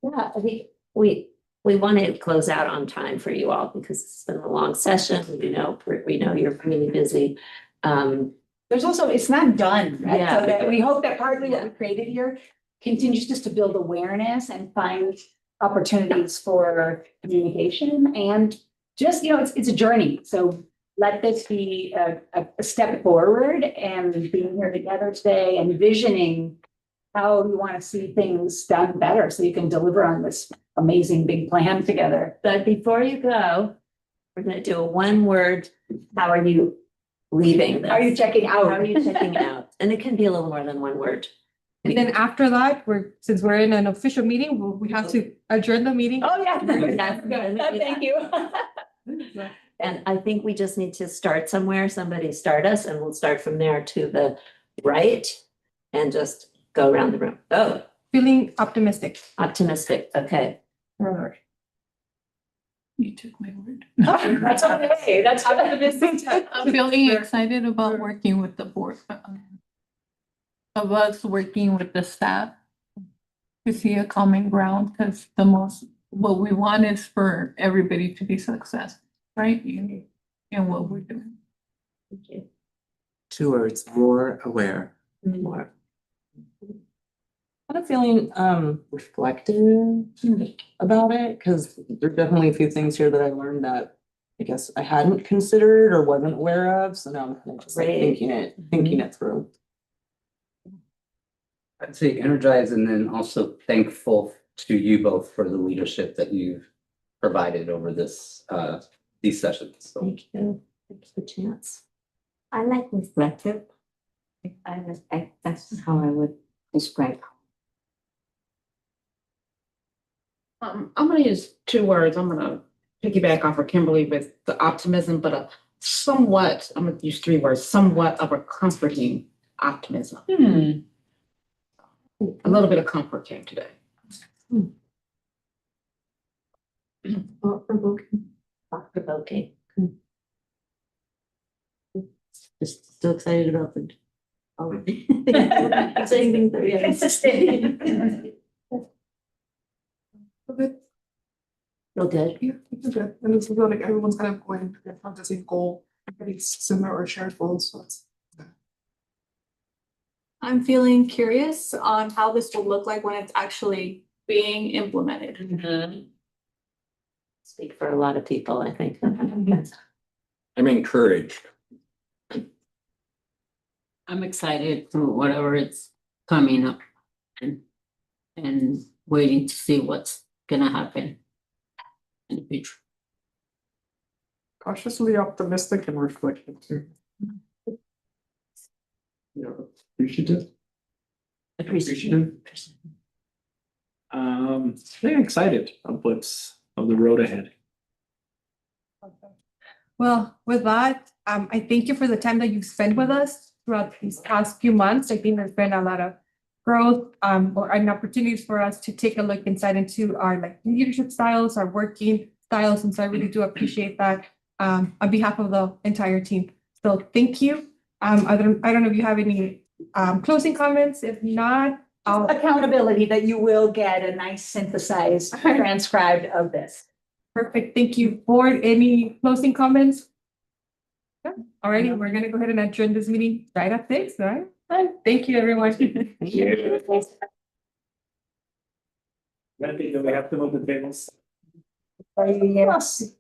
I think we want to close out on time for you all because it's been a long session. We know you're really busy. There's also, it's not done, right? Yeah. So that we hope that partly what we created here continues just to build awareness and find opportunities for communication and just, it's a journey. So let this be a step forward and being here together today and visioning how you want to see things done better so you can deliver on this amazing big plan together. But before you go, we're going to do a one-word, how are you leaving this? How are you checking out? How are you checking out? And it can be a little more than one word. And then after that, since we're in an official meeting, we have to adjourn the meeting. Oh, yeah. That's good. Thank you. And I think we just need to start somewhere. Somebody start us and we'll start from there to the right and just go around the room. Oh, Feeling optimistic. optimistic. Okay. You took my word. That's okay. That's optimistic. I'm feeling excited about working with the board. Of us working with the staff to see a common ground, because what we want is for everybody to be successful, right? In what we're doing. Thank you. 2 words, more aware. More. Kind of feeling reflective about it because there are definitely a few things here that I learned that I guess I hadn't considered or wasn't aware of. So now I'm kind of just like Great. thinking it through. I'd say energized and then also thankful to you both for the leadership that you've provided over these sessions. So Thank you. Thanks for the chance. I like reflective. That's how I would describe. I'm gonna use 2 words. I'm gonna piggyback off of Kimberly with the optimism, but I'm gonna use 3 words, somewhat of a comforting optimism. A little bit of comfort came today. Thought-provoking. Thought-provoking. Just so excited about the. Exciting things that we have. Consistent. Okay. Feel good. Yeah, it's good. And it's feel like everyone's kind of going to the same goal, pretty similar or shared goals. So it's I'm feeling curious on how this will look like when it's actually being implemented. Speak for a lot of people, I think. I'm encouraged. I'm excited for whatever it's coming up and waiting to see what's gonna happen in the future. Cautiously optimistic and reflective too. Yeah, appreciative. Appreciative. Very excited of the road ahead. Well, with that, I thank you for the time that you've spent with us throughout these past few months. I think there's been a lot of growth and opportunities for us to take a look inside into our leadership styles, our working styles. And so I really do appreciate that on behalf of the entire team. So thank you. I don't know if you have any closing comments. If not, Accountability that you will get a nice synthesized transcribed of this. Perfect. Thank you. Board, any closing comments? Yeah. Alrighty, we're gonna go ahead and adjourn this meeting right at 6, all right? Thank you, everyone. Wendy, do we have to move the tables? Yes.